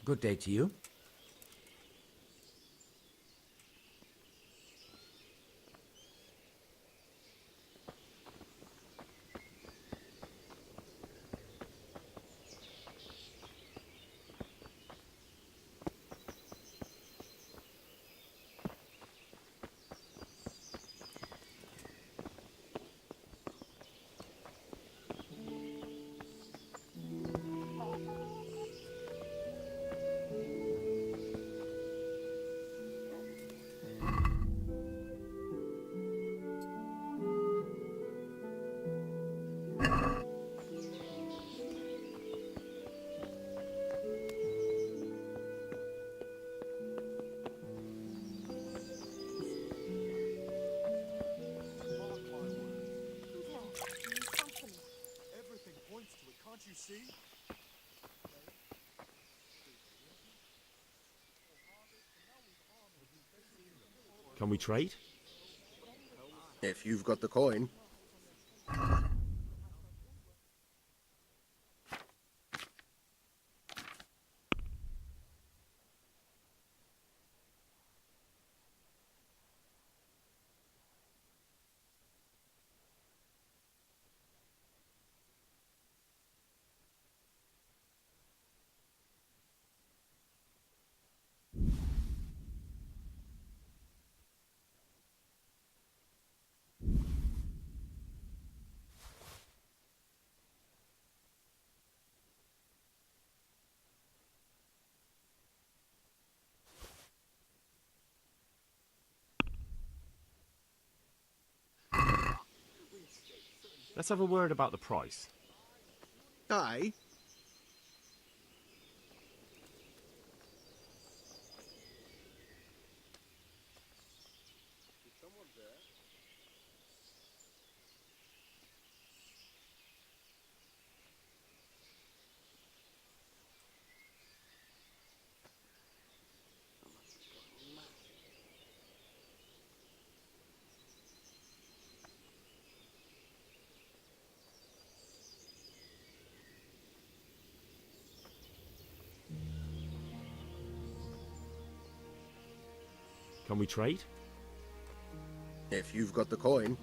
Good day to you. Can we trade? If you've got the coin. Let's have a word about the price. Aye. Can we trade? If you've got the coin.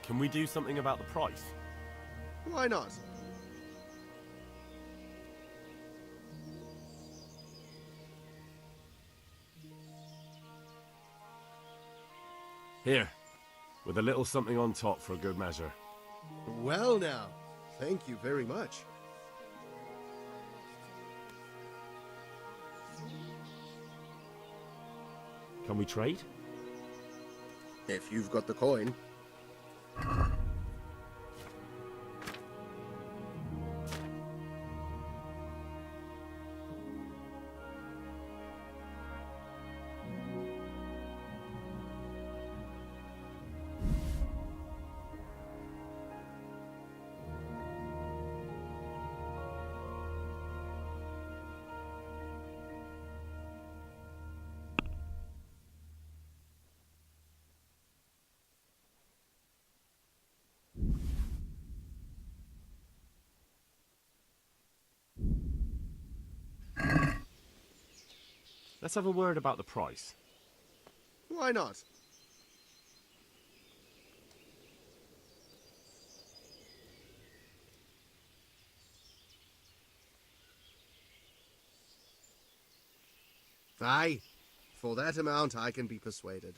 Can we do something about the price? Why not? Here, with a little something on top for a good measure. Well now, thank you very much. Can we trade? If you've got the coin. Let's have a word about the price. Why not? Aye, for that amount I can be persuaded.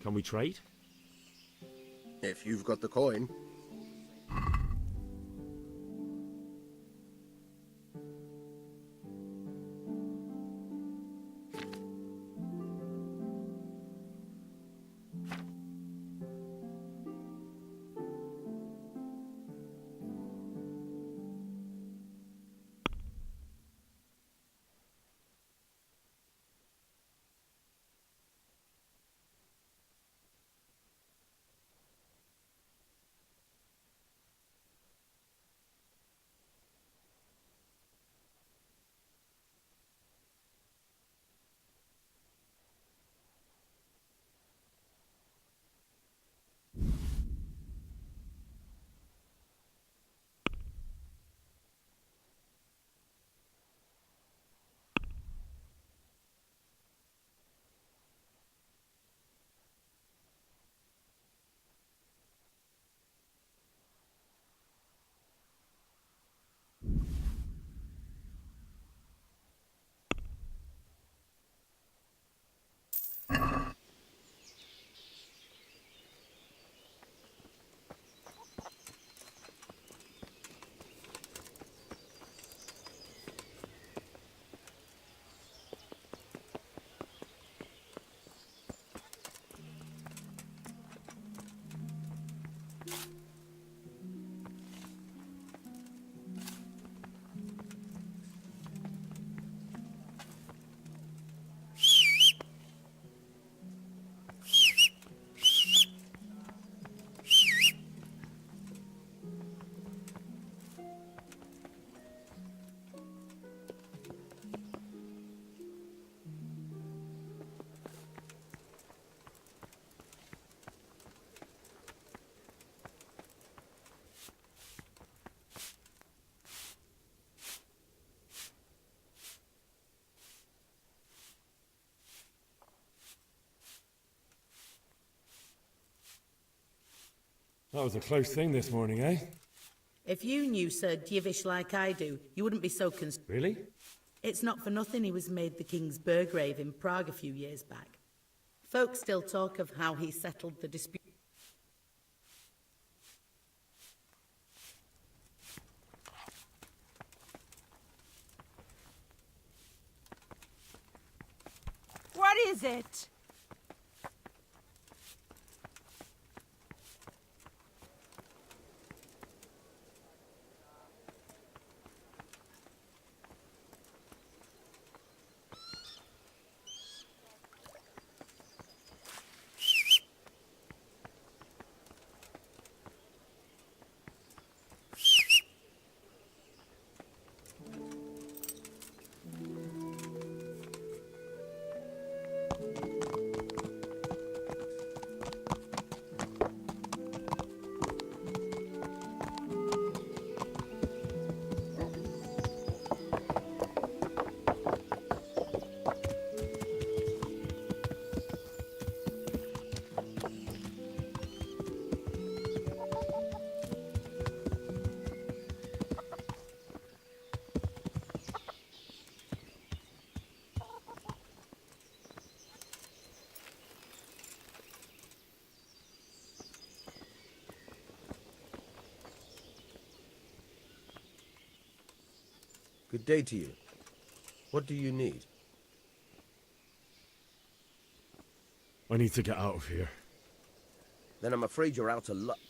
Can we trade? If you've got the coin. That was a close thing this morning, eh? If you knew Sir Dievish like I do, you wouldn't be so concerned. Really? It's not for nothing he was made the King's Burgrave in Prague a few years back. Folk still talk of how he settled the dispute. What is it? Good day to you. What do you need? I need to get out of here. Then I'm afraid you're out of luck.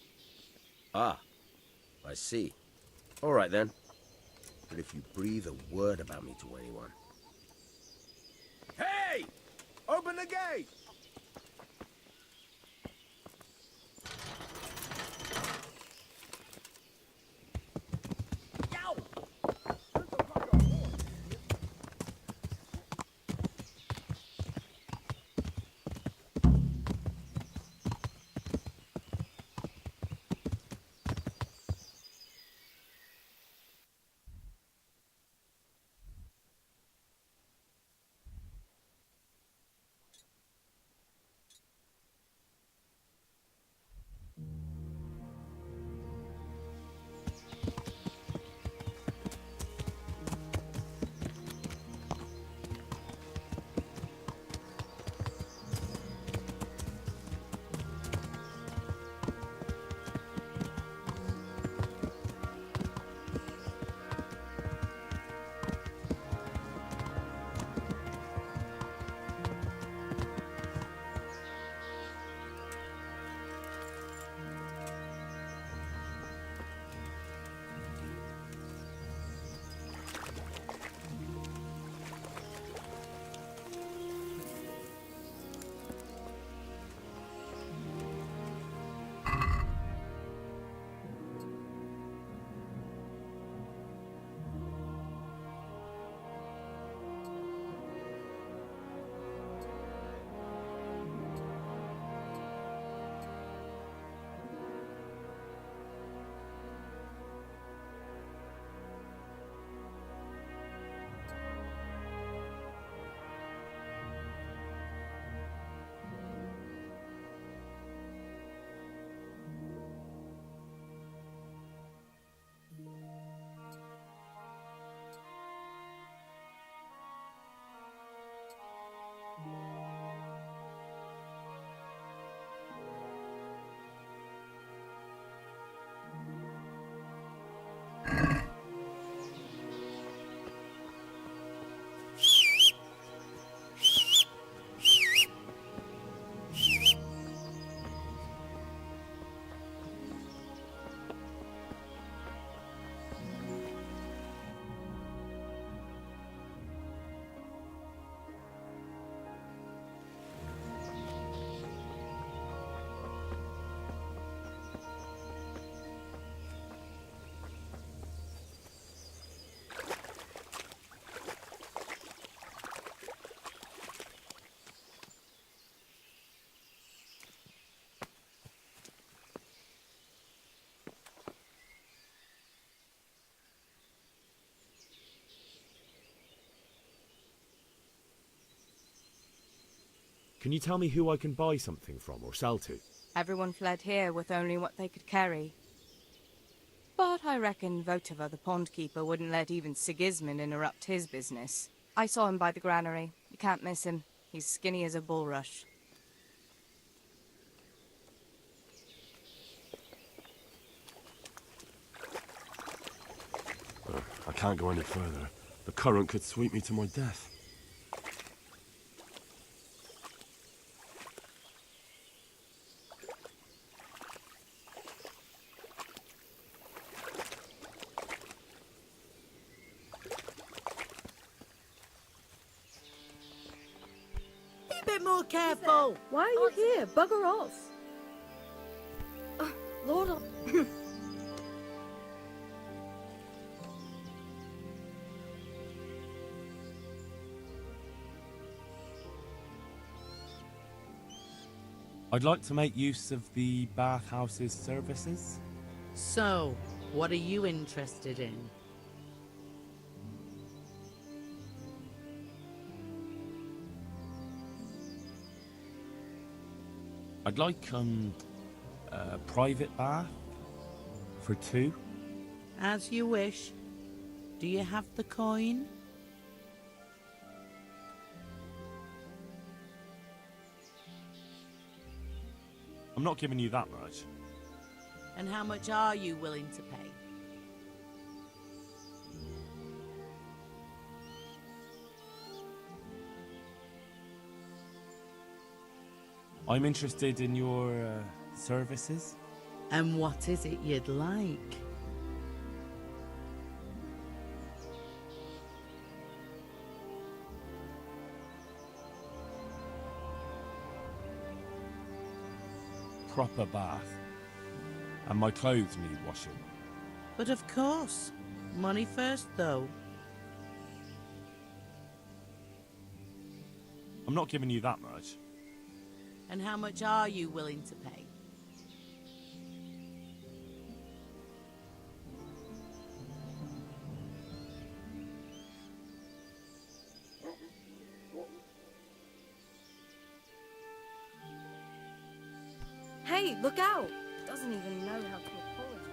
Ah, I see. All right then. But if you breathe a word about me to anyone... Hey! Open the gate! Can you tell me who I can buy something from or sell to? Everyone fled here with only what they could carry. But I reckon Votava, the pond keeper, wouldn't let even Sigismund interrupt his business. I saw him by the granary. You can't miss him. He's skinny as a bulrush. I can't go any further. The current could sweep me to my death. Be a bit more careful. Why are you here? Bugger off. Lord... I'd like to make use of the bathhouse's services. So, what are you interested in? I'd like, a private bath for 2. As you wish. Do you have the coin? I'm not giving you that much. And how much are you willing to pay? I'm interested in your services. And what is it you'd like? Proper bath. And my clothes need washing. But of course. Money first, though. I'm not giving you that much. And how much are you willing to pay? Hey, look out! Doesn't even know how to apologize.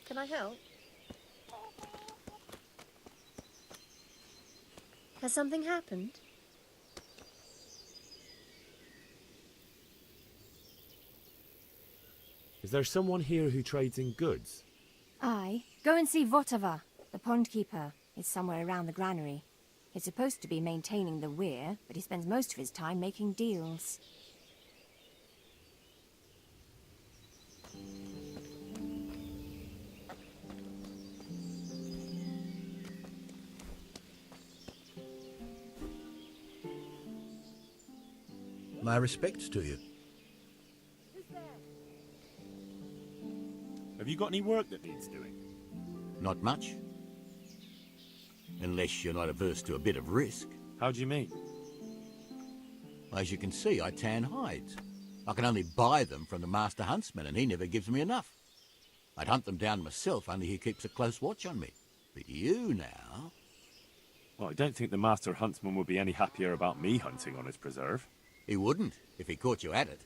Can I help? Has something happened? Is there someone here who trades in goods? Aye. Go and see Votava, the pond keeper. He's somewhere around the granary. He's supposed to be maintaining the weir, but he spends most of his time making deals. My respects to you. Have you got any work that needs doing? Not much. Unless you're not averse to a bit of risk. How do you mean? As you can see, I tan hides. I can only buy them from the master huntsman, and he never gives me enough. I'd hunt them down myself, only he keeps a close watch on me. But you now... Well, I don't think the master huntsman would be any happier about me hunting on his preserve. He wouldn't, if he caught you at it.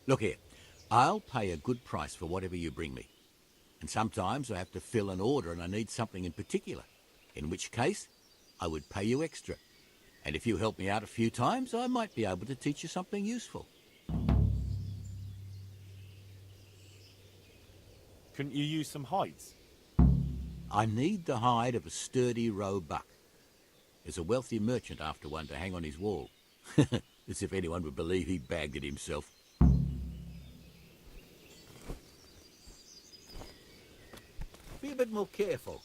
Look here, I'll pay a good price for whatever you bring me. And sometimes I have to fill an order and I need something in particular, in which case I would pay you extra. And if you help me out a few times, I might be able to teach you something useful. Couldn't you use some hides? I need the hide of a sturdy roe buck. There's a wealthy merchant after one to hang on his wall. As if anyone would believe he bagged it himself. Be a bit more careful.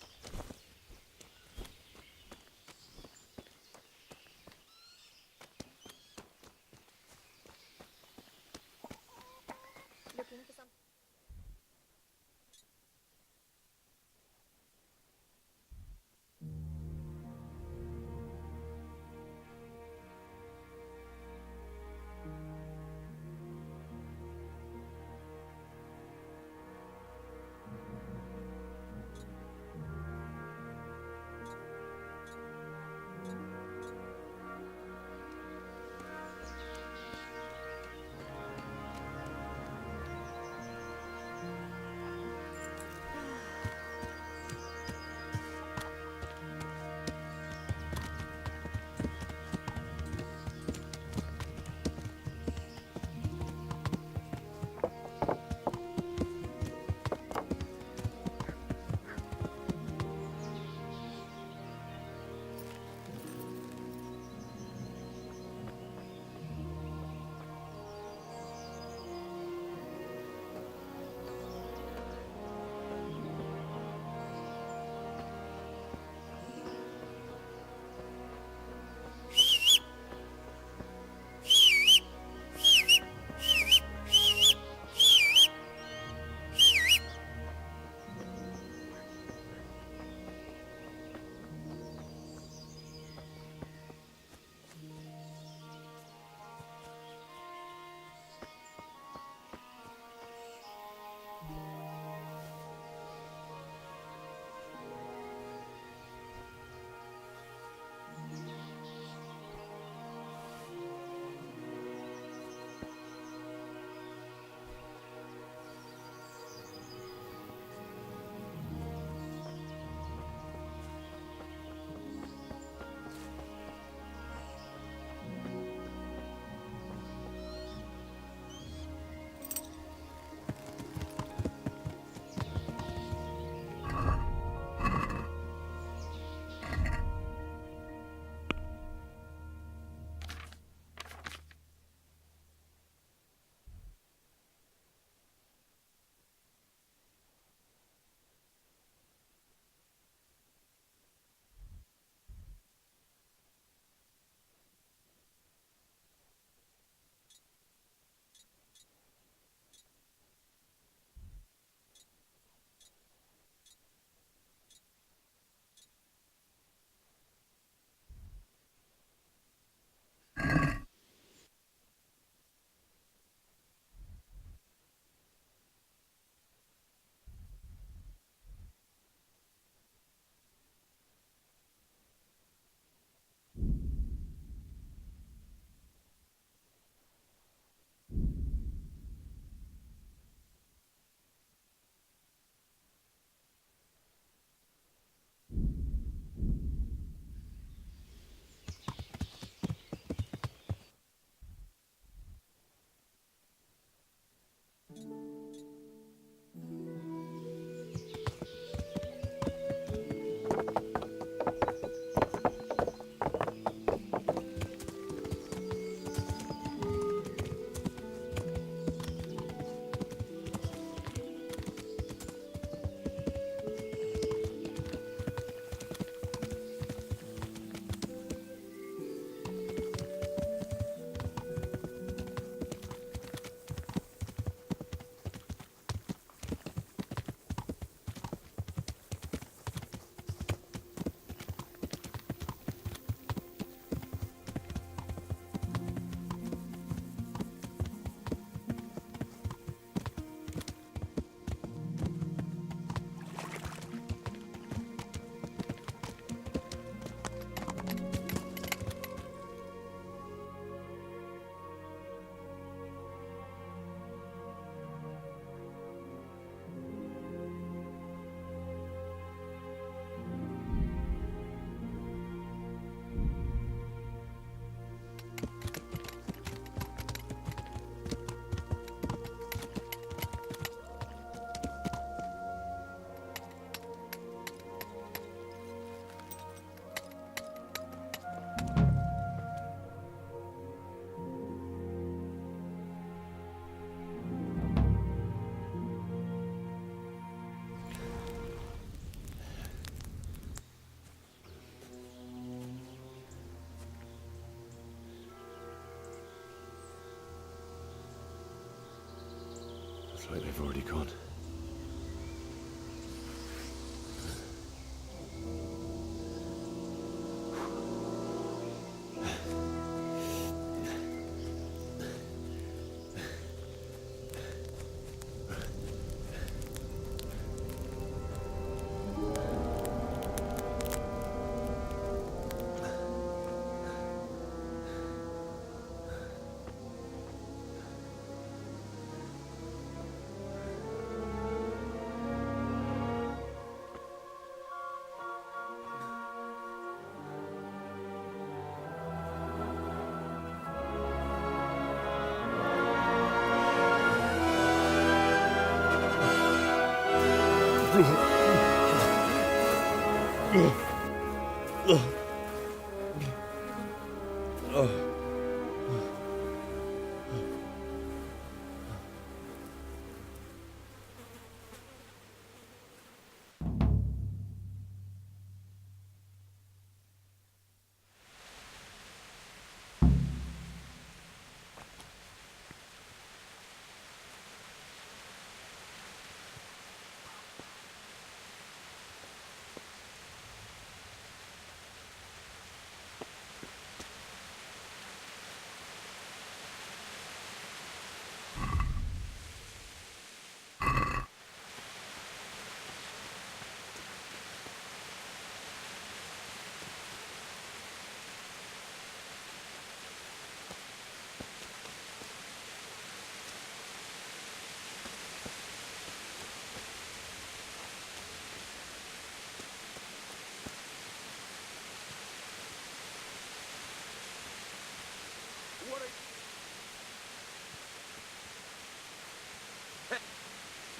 Looks like they've already gone.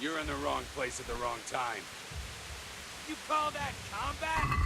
You're in the wrong place at the wrong time. You call that combat?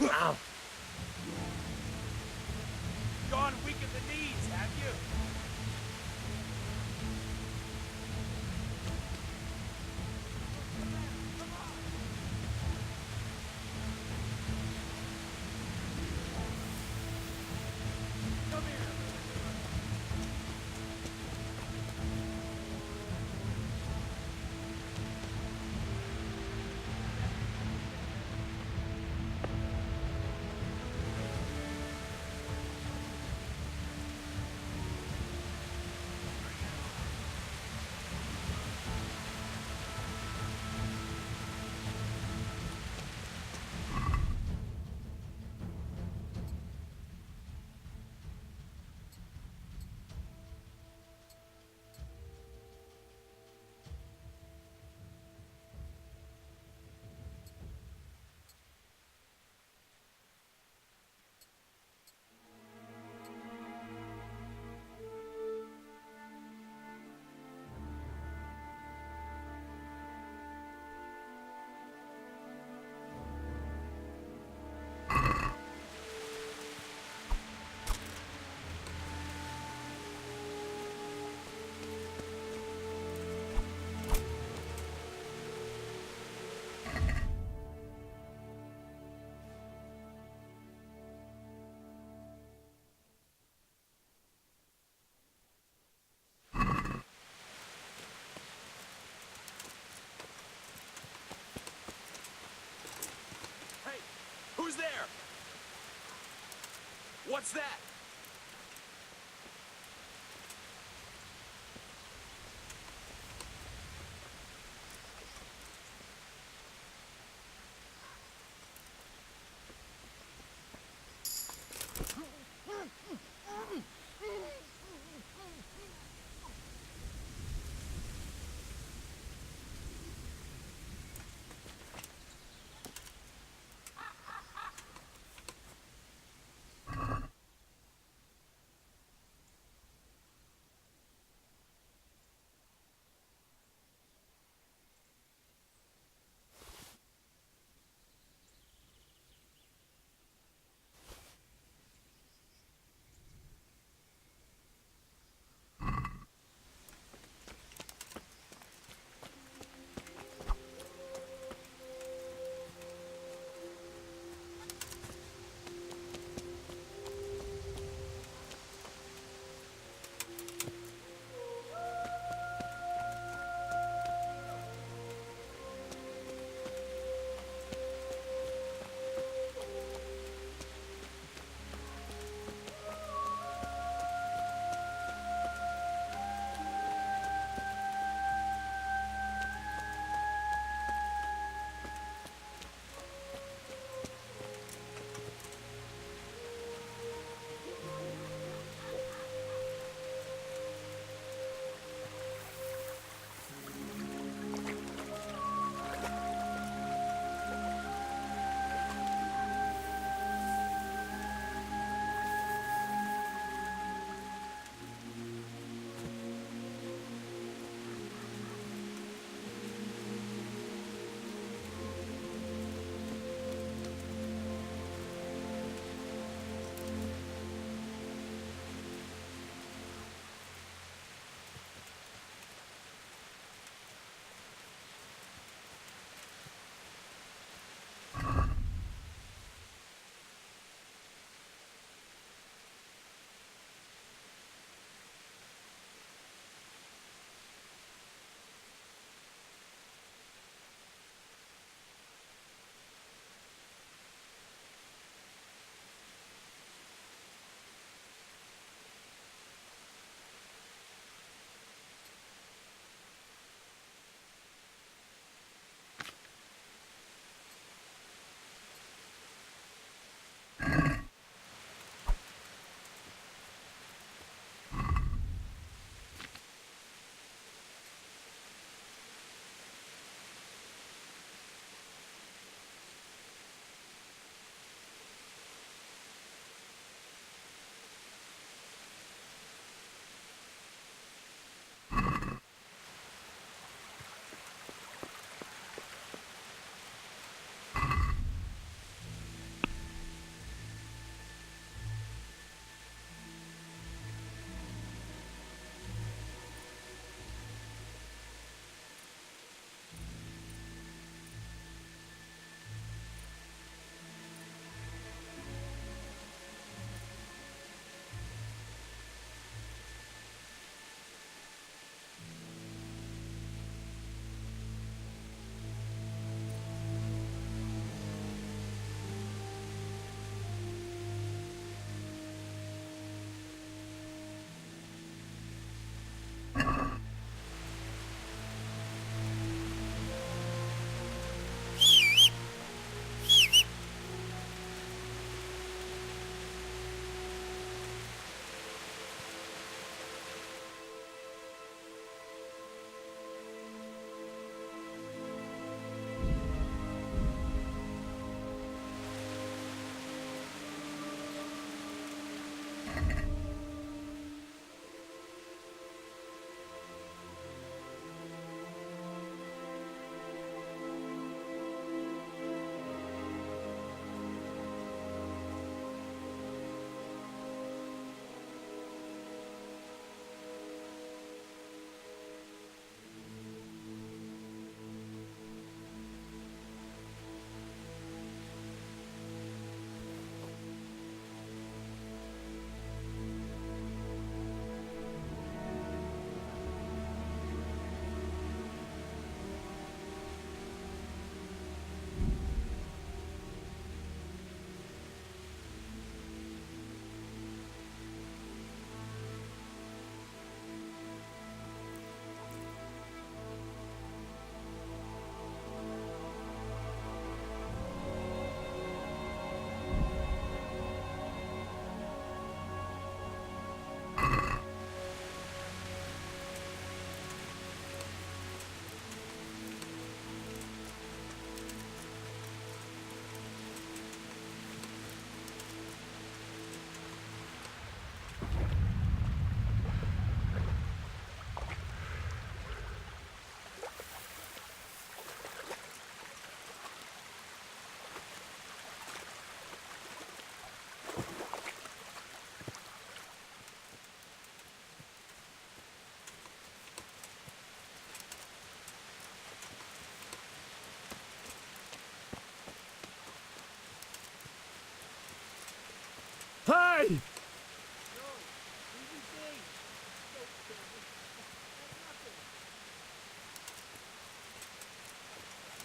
Ow. Gone weak at the knees, have you? Who's there? What's that?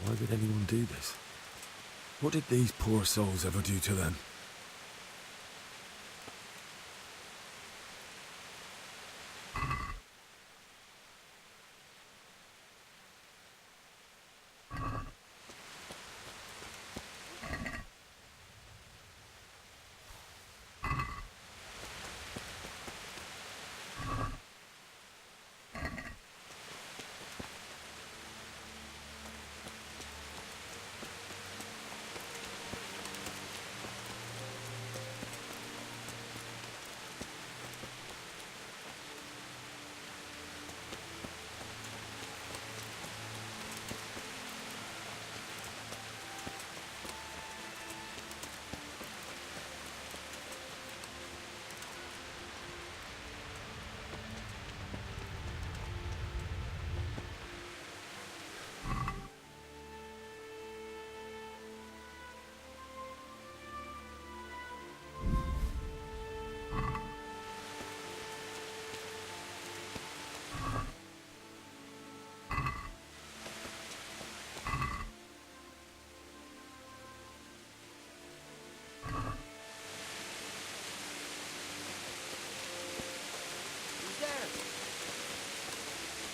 Why would anyone do this? What did these poor souls ever do to them?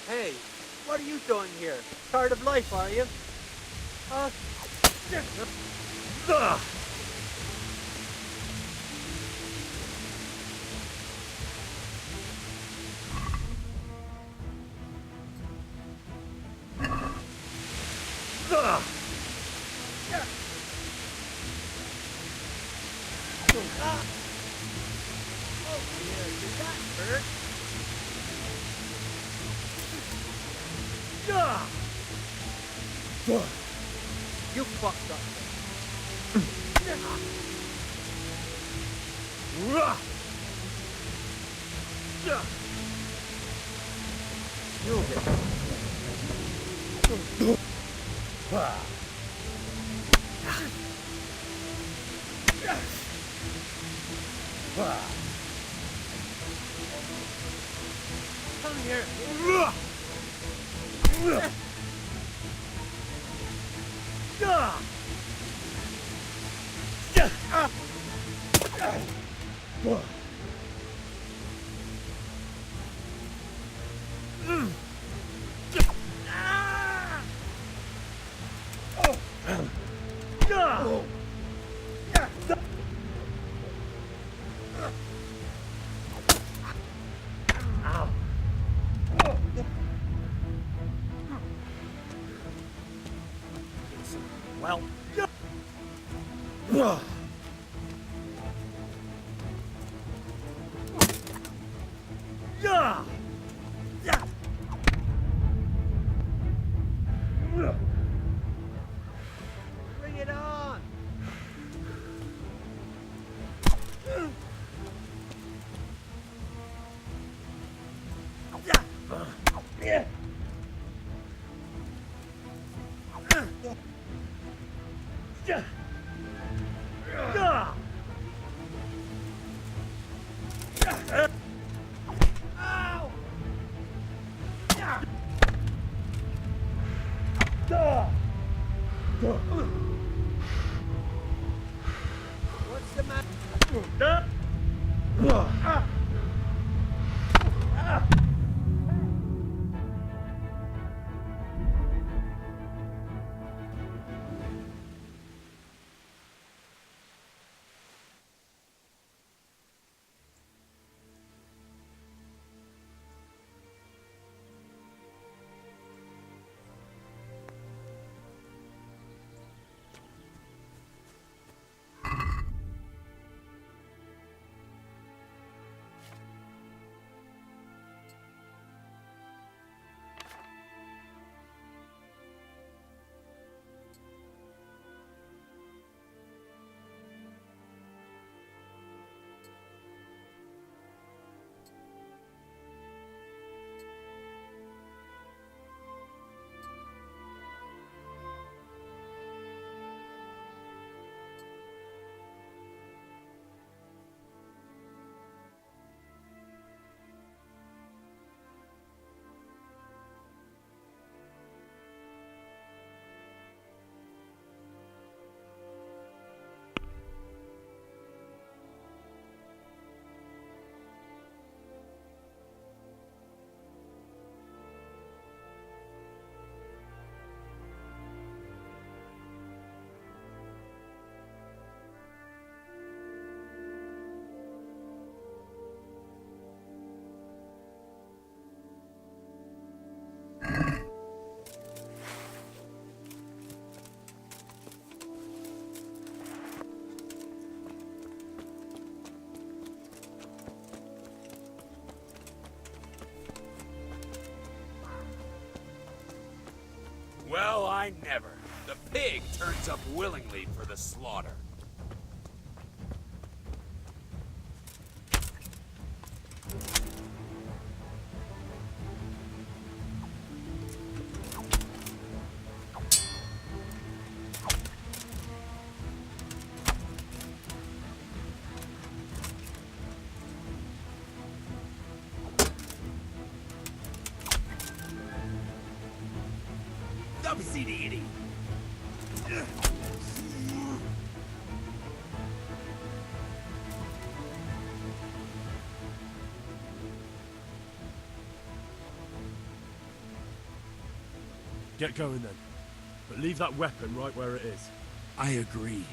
Hey, what are you doing here? Tired of life, are you? Oh dear, did that hurt? You fucked up. You'll get Come here. Well. Bring it on. Yeah. What's the matter? Well, I never. The pig turns up willingly for the slaughter. Subsidiary. Get going then. But leave that weapon right where it is. I agree.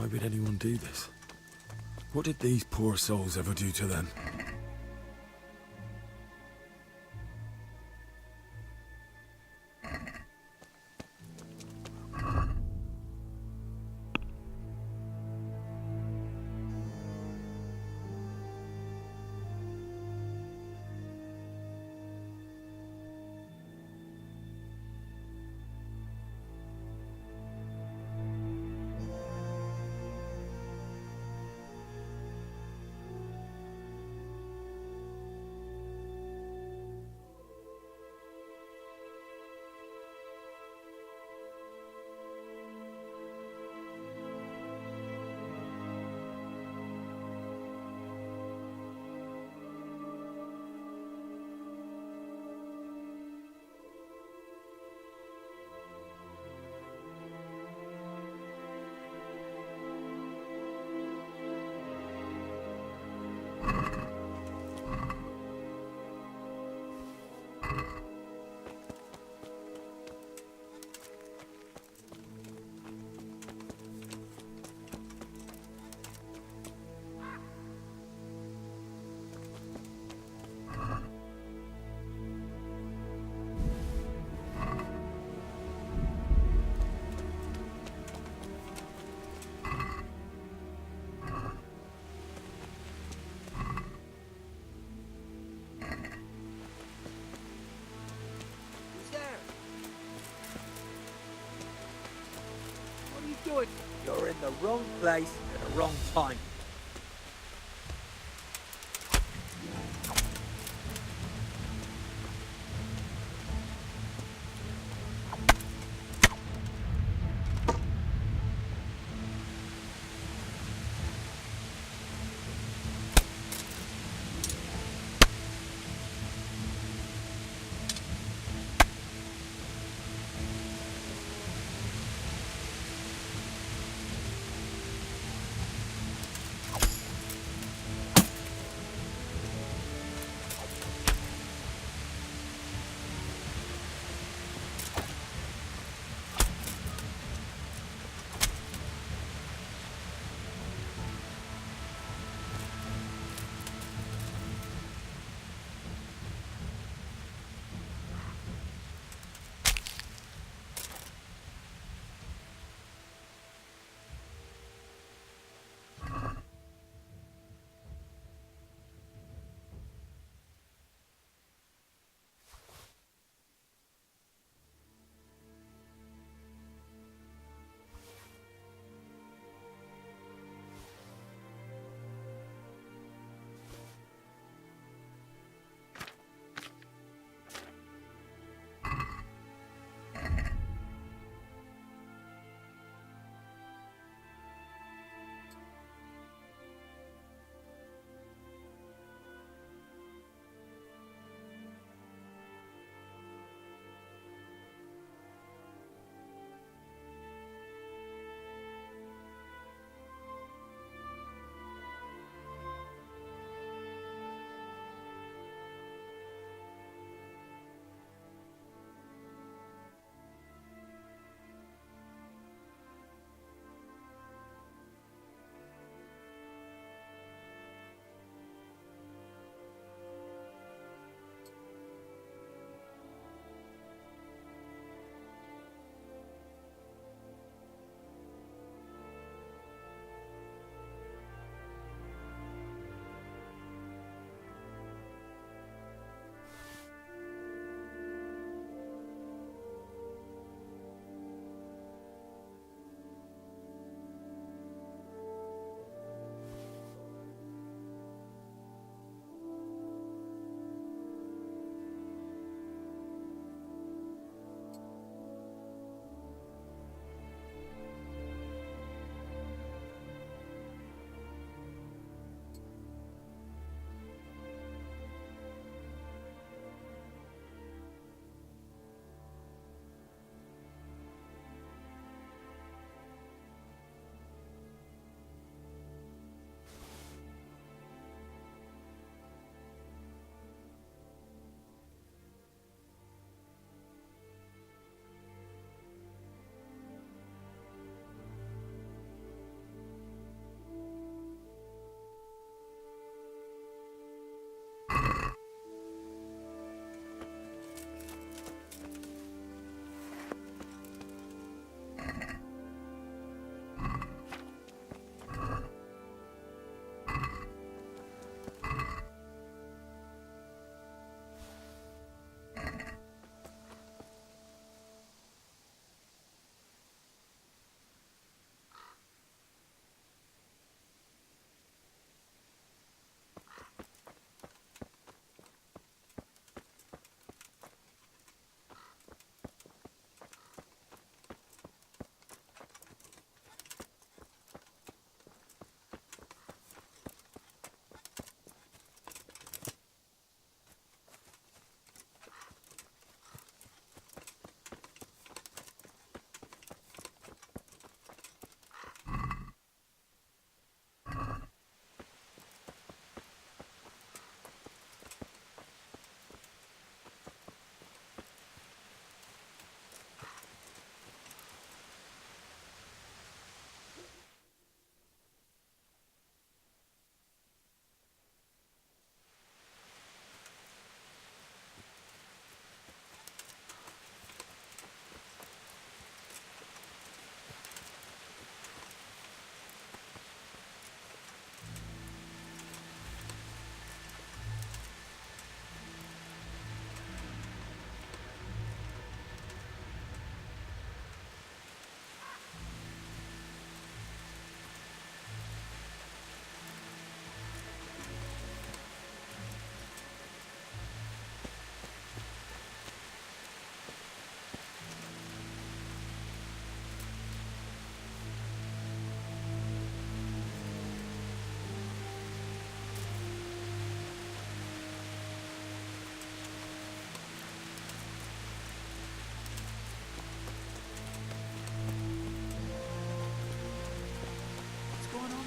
Why would anyone do this? What did these poor souls ever do to them? doing? You're in the wrong place at the wrong time.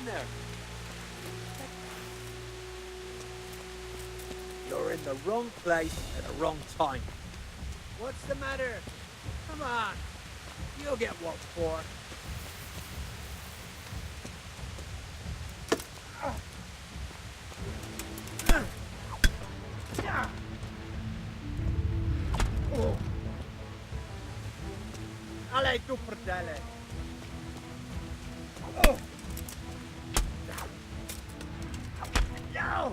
there? You're in the wrong place at the wrong time. What's the matter? Come on. You'll get what's for. Allez, tu fratelli. Oh. No!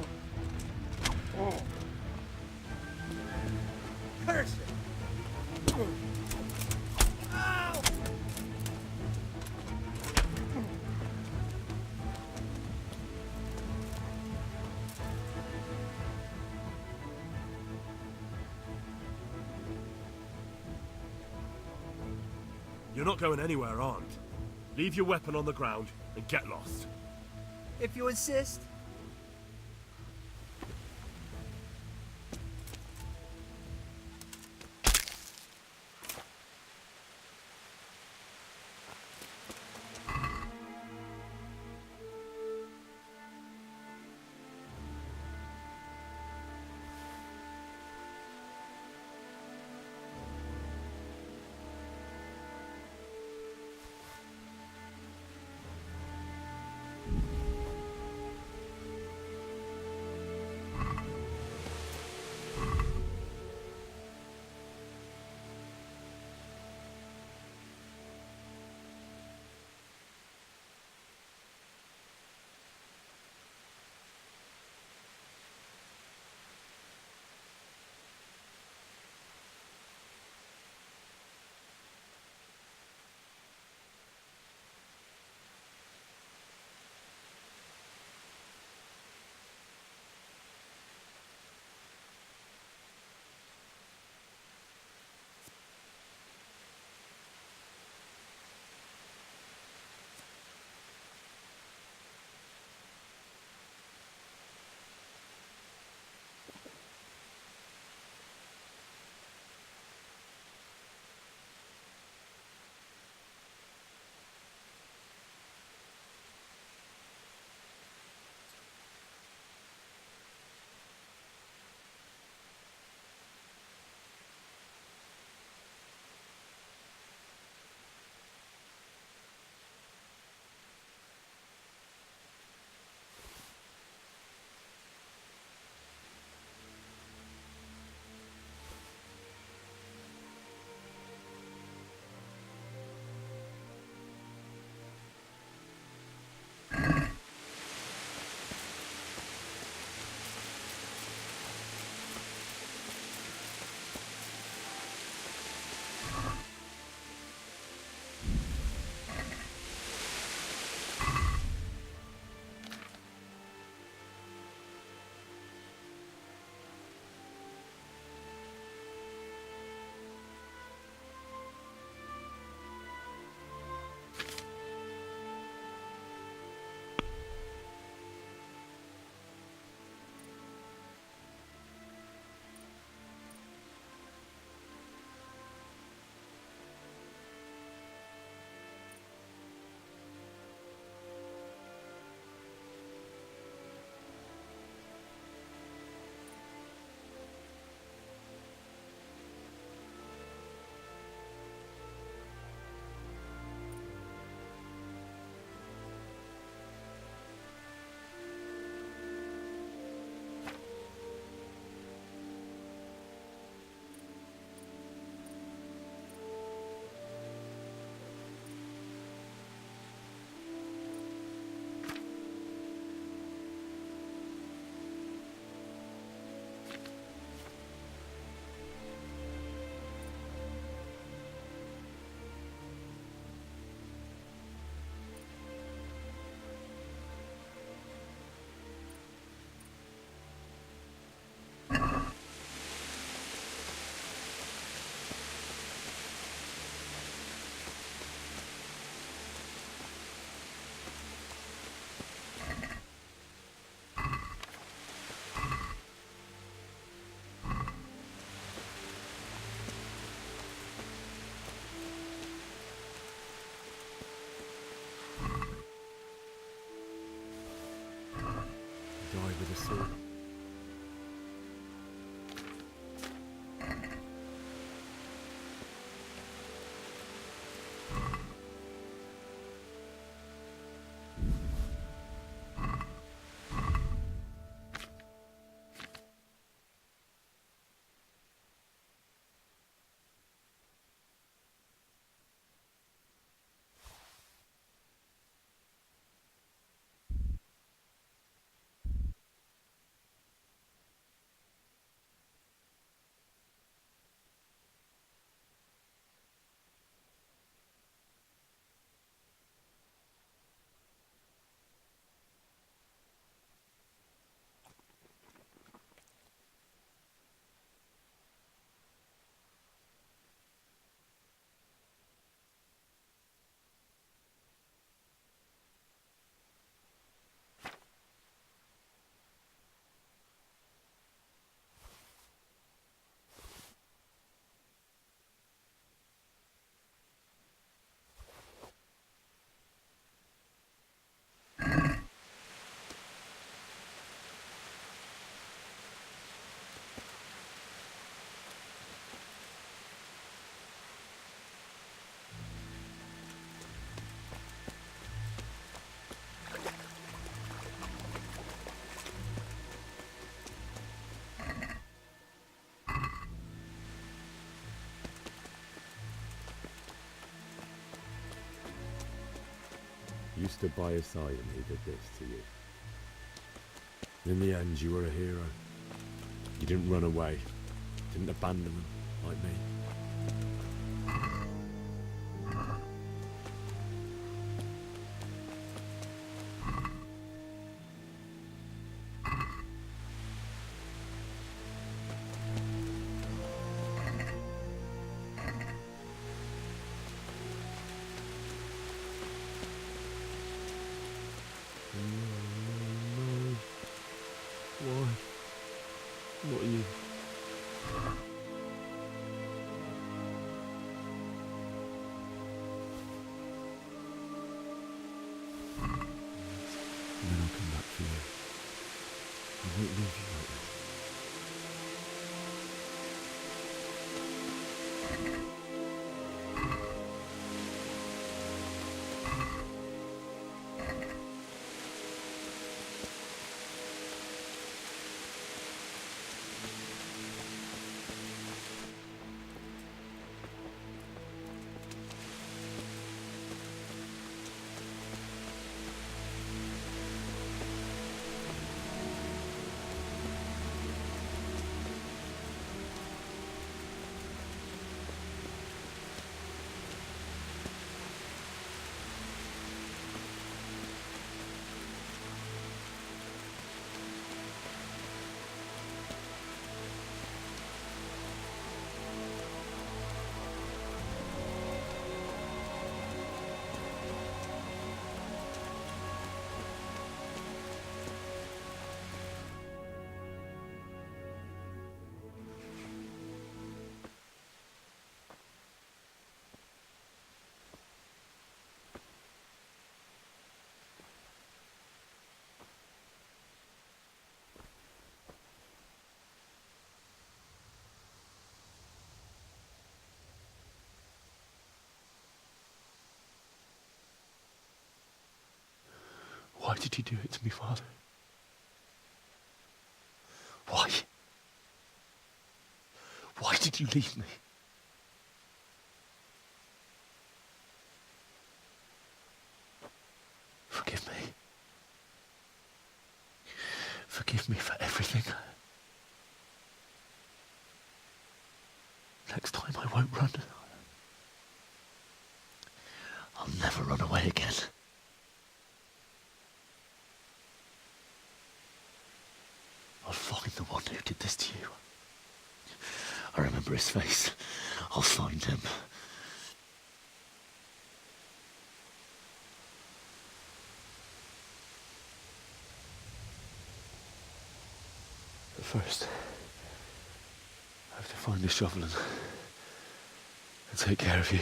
Oh. Curse it! Ow! You're not going anywhere armed. Leave your weapon on the ground and get lost. If you insist. die with a sword. You stood by his side and he did this to you. In the end, you were a hero. You didn't run away. Didn't abandon them, like me. Why? Not you. And then I'll come back for you. I won't leave you like this. Why did you do it to me, Father? Why? Why did you leave me? Forgive me. Forgive me for everything. Next time I won't run. I'll never run away again. I'll find the one who did this to you. I remember his face. I'll find him. But first, I have to find the shovel and take care of you.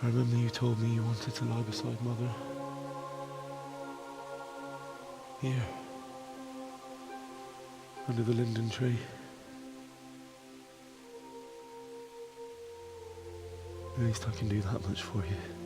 I remember you told me you wanted to lie beside Mother. Here. Under the linden tree. At least I can do that much for you.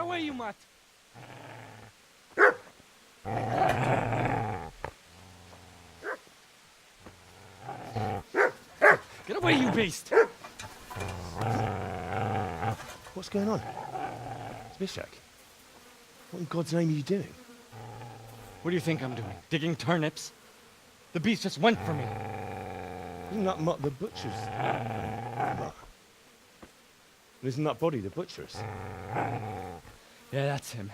away, you mutt! Get away, you beast! What's going on? Zbyszek, what in God's name are you doing? What do you think I'm doing? Digging turnips? The beast just went for me. Isn't that Mutt the butcher's? Mutt. Isn't that body the butcher's? Yeah, that's him.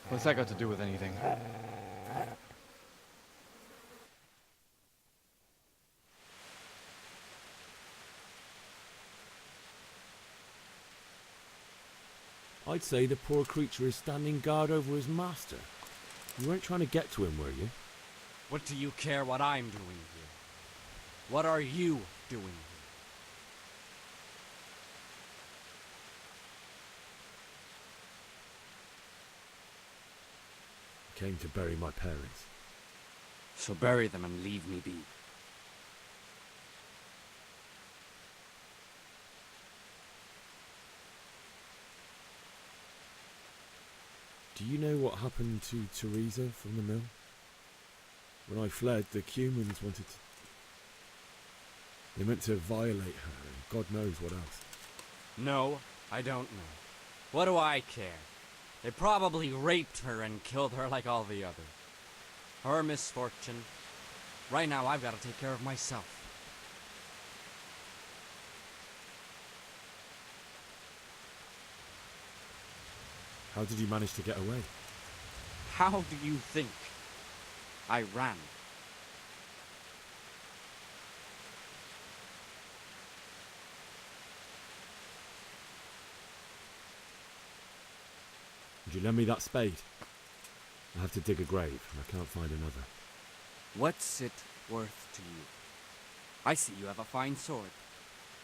What's that got to do with anything? I'd say the poor creature is standing guard over his master. You weren't trying to get to him, were you? What do you care what I'm doing here? What are you doing here? I came to bury my parents. So bury them and leave me be. Do you know what happened to Teresa from the mill? When I fled, the Cumans wanted to... They meant to violate her, and God knows what else. No, I don't know. What do I care? They probably raped her and killed her like all the others. Her misfortune. Right now, I've got to take care of myself. How did you manage to get away? How do you think I ran? Would you lend me that spade? I have to dig a grave, and I can't find another. What's it worth to you? I see you have a fine sword.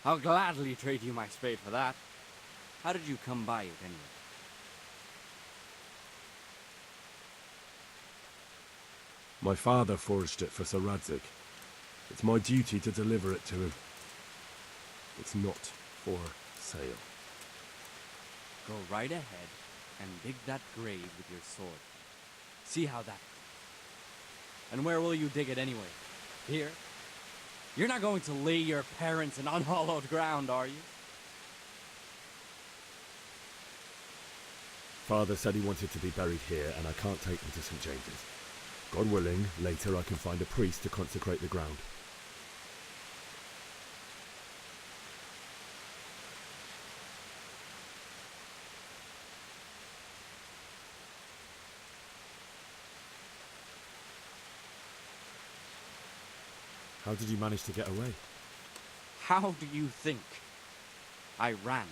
I'll gladly trade you my spade for that. How did you come by it, anyway? My father forged it for Sir Radzig. It's my duty to deliver it to him. It's not for sale. Go right ahead and dig that grave with your sword. See how that goes. And where will you dig it anyway? Here? You're not going to lay your parents in unhallowed ground, are you? Father said he wanted to be buried here, and I can't take him to St. James's. God willing, later I can find a priest to consecrate the ground. How did you manage to get away? How do you think I ran?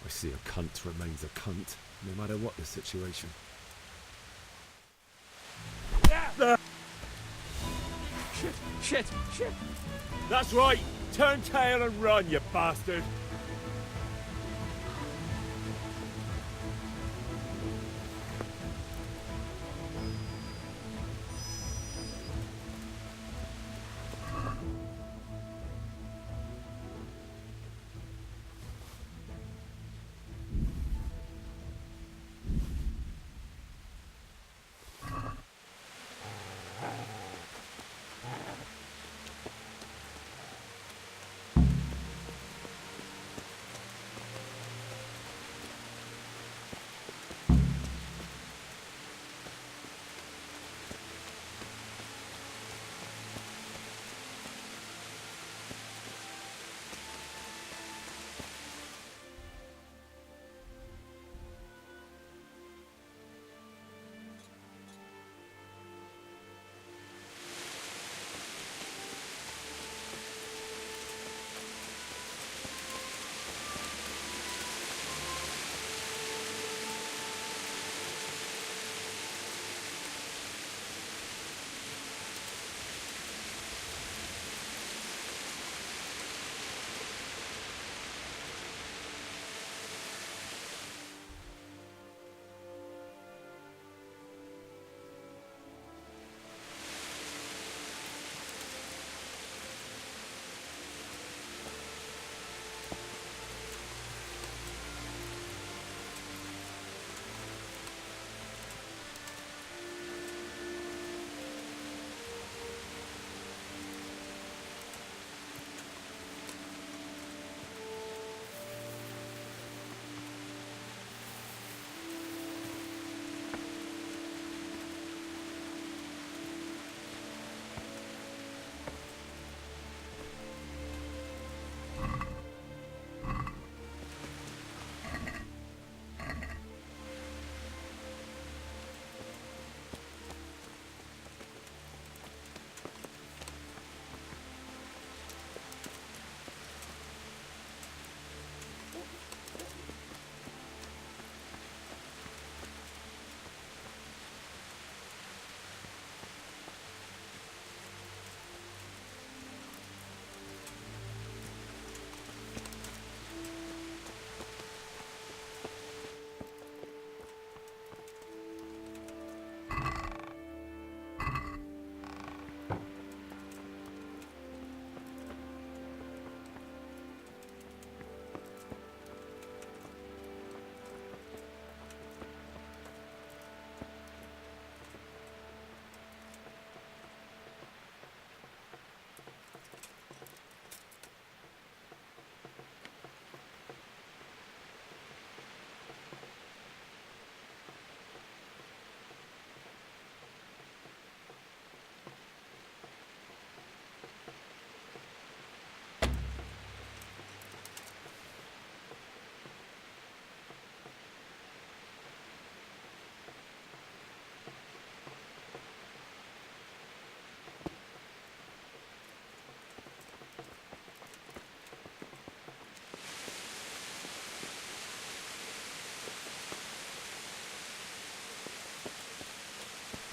I see a cunt remains a cunt, no matter what the situation. Shit! That's right! Turn tail and run, you bastard!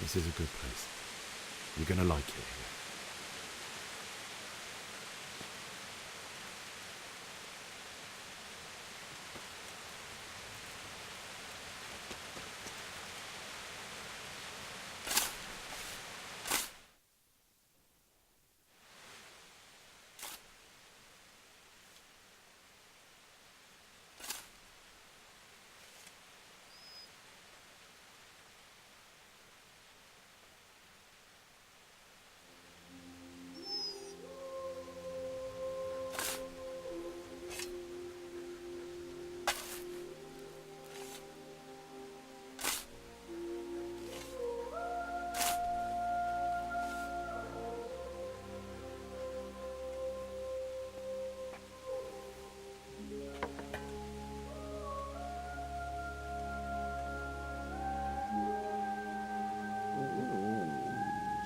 This is a good place. You're gonna like it here.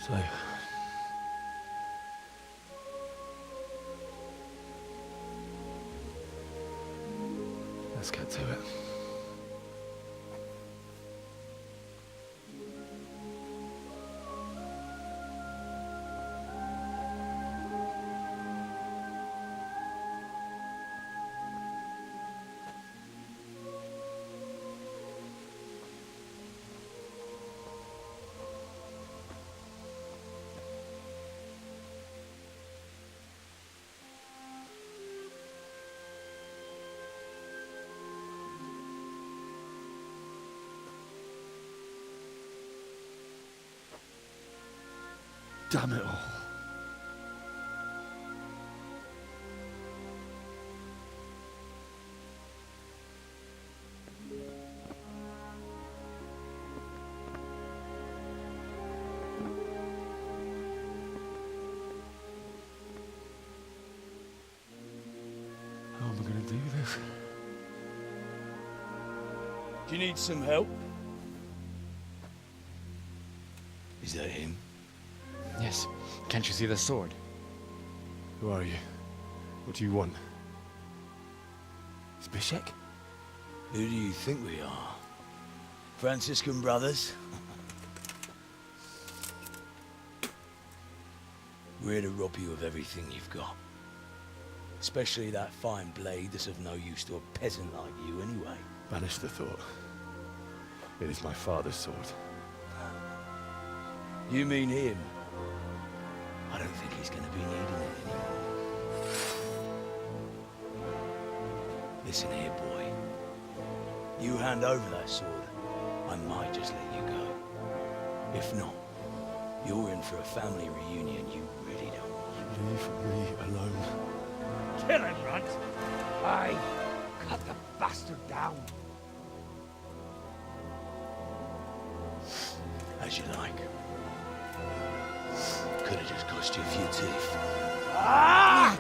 So, let's get to it. Damn it all. How am I going to do this? Do you need some help? Is that him? Yes. Can't you see the sword? Who are you? What do you want? Zbyszek? Who do you think we are? Franciscan brothers? We're here to rob you of everything you've got. Especially that fine blade that's of no use to a peasant like you anyway. Banish the thought. It is my father's sword. You mean him? I don't think he's going to be needing it anymore. Listen here, boy. You hand over that sword, I might just let you go. If not, you're in for a family reunion you really don't want. Leave me alone. Kill him, Runt! Aye, cut the bastard down. As you like. Could have just cost you a few teeth. Ah!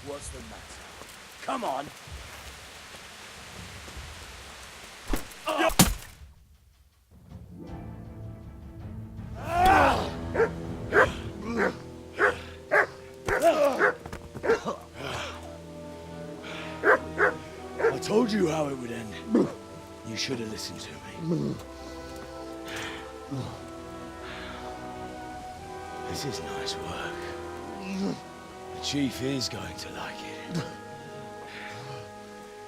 What's the matter? Come on! I told you how it would end. You should have listened to me. This is nice work. The chief is going to like it.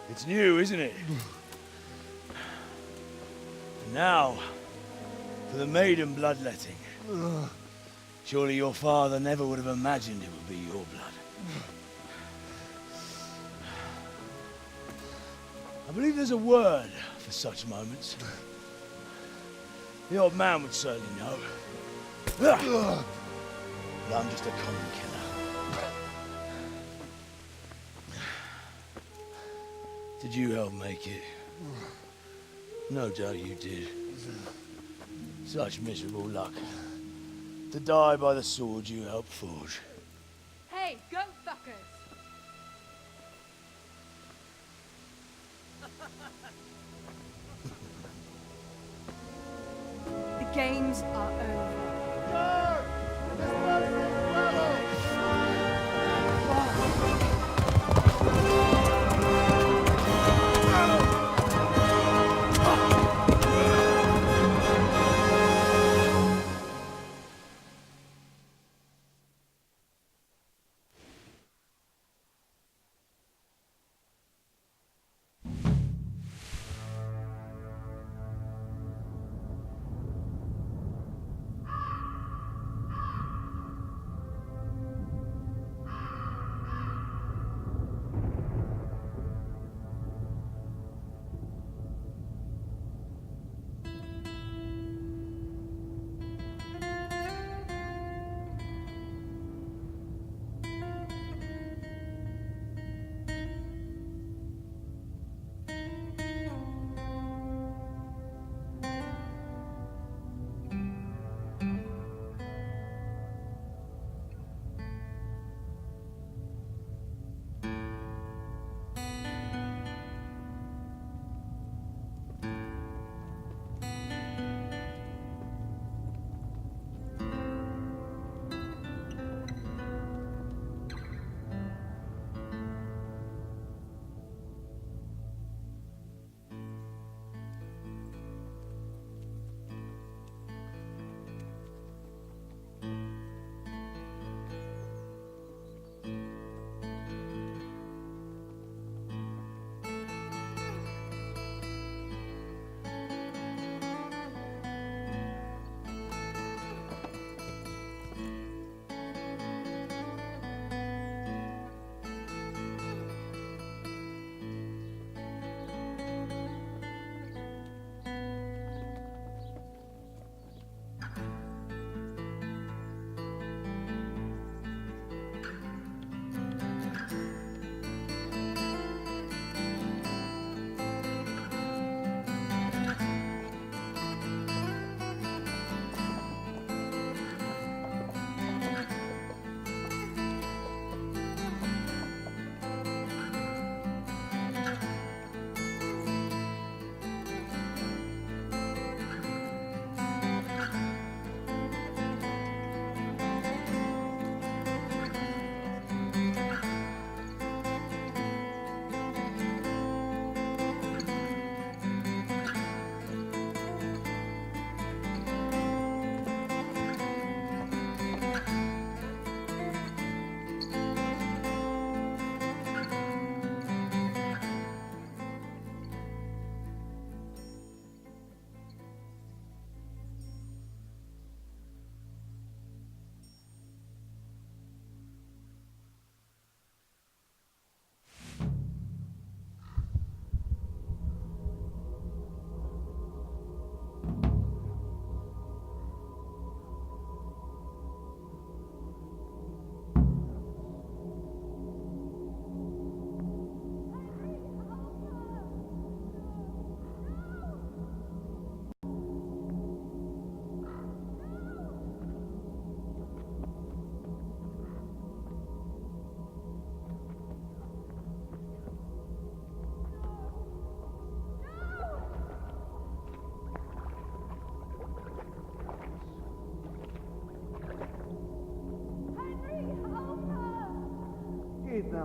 It's new, isn't it? And now, for the maiden bloodletting. Surely your father never would have imagined it would be your blood. I believe there's a word for such moments. The old man would certainly know. But I'm just a common killer. Did you help make it? No doubt you did. Such miserable luck. To die by the sword you helped forge. Hey, go fuckers! The games are over. Sir! This place is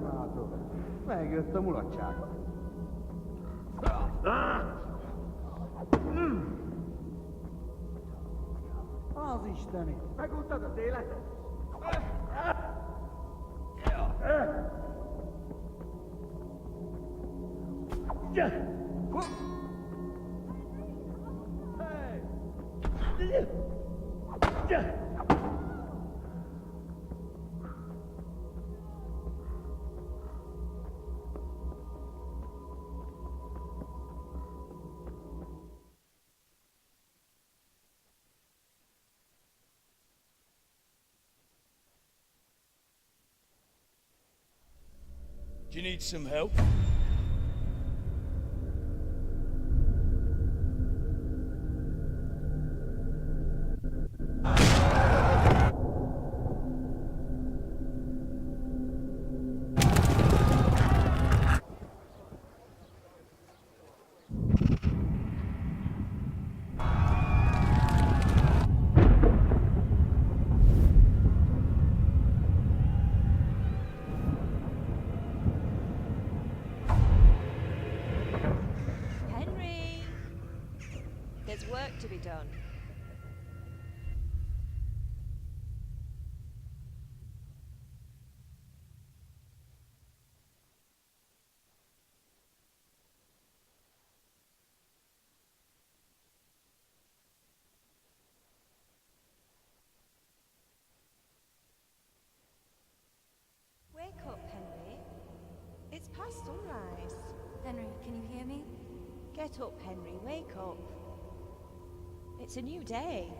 nämä tulee. Meidänkin ottaa mulla Aasistani. Mä kuuntata teille. Do you need some help? Henry! There's work to be done. Wake up, Henry. It's past sunrise. Henry, can you hear me? Get up, Henry. Wake up. It's a new day.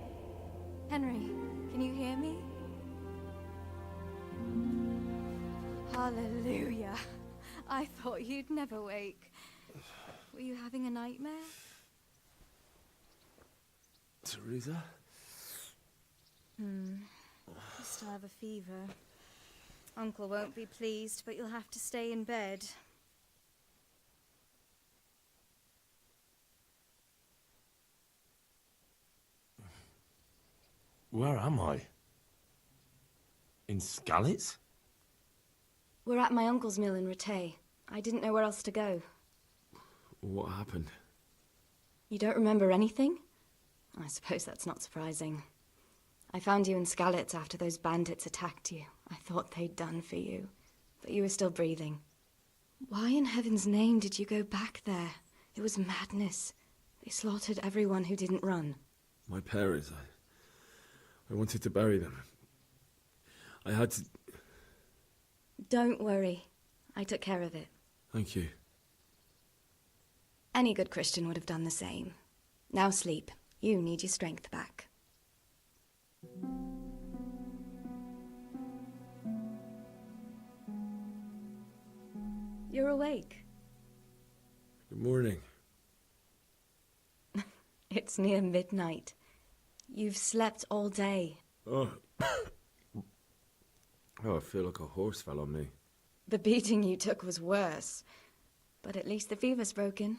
Henry, can you hear me? Hallelujah. I thought you'd never wake. Were you having a nightmare? Teresa? You still have a fever. Uncle won't be pleased, but you'll have to stay in bed. Where am I? In Skalitz? We're at my uncle's mill in Rattay. I didn't know where else to go. What happened? You don't remember anything? I suppose that's not surprising. I found you in Skalitz after those bandits attacked you. I thought they'd done for you, but you were still breathing. Why in heaven's name did you go back there? It was madness. They slaughtered everyone who didn't run. My parents, I wanted to bury them. I had to... Don't worry. I took care of it. Thank you. Any good Christian would have done the same. Now sleep. You need your strength back. You're awake. Good morning. It's near midnight. You've slept all day. Oh. Oh, I feel like a horse fell on me. The beating you took was worse. But at least the fever's broken.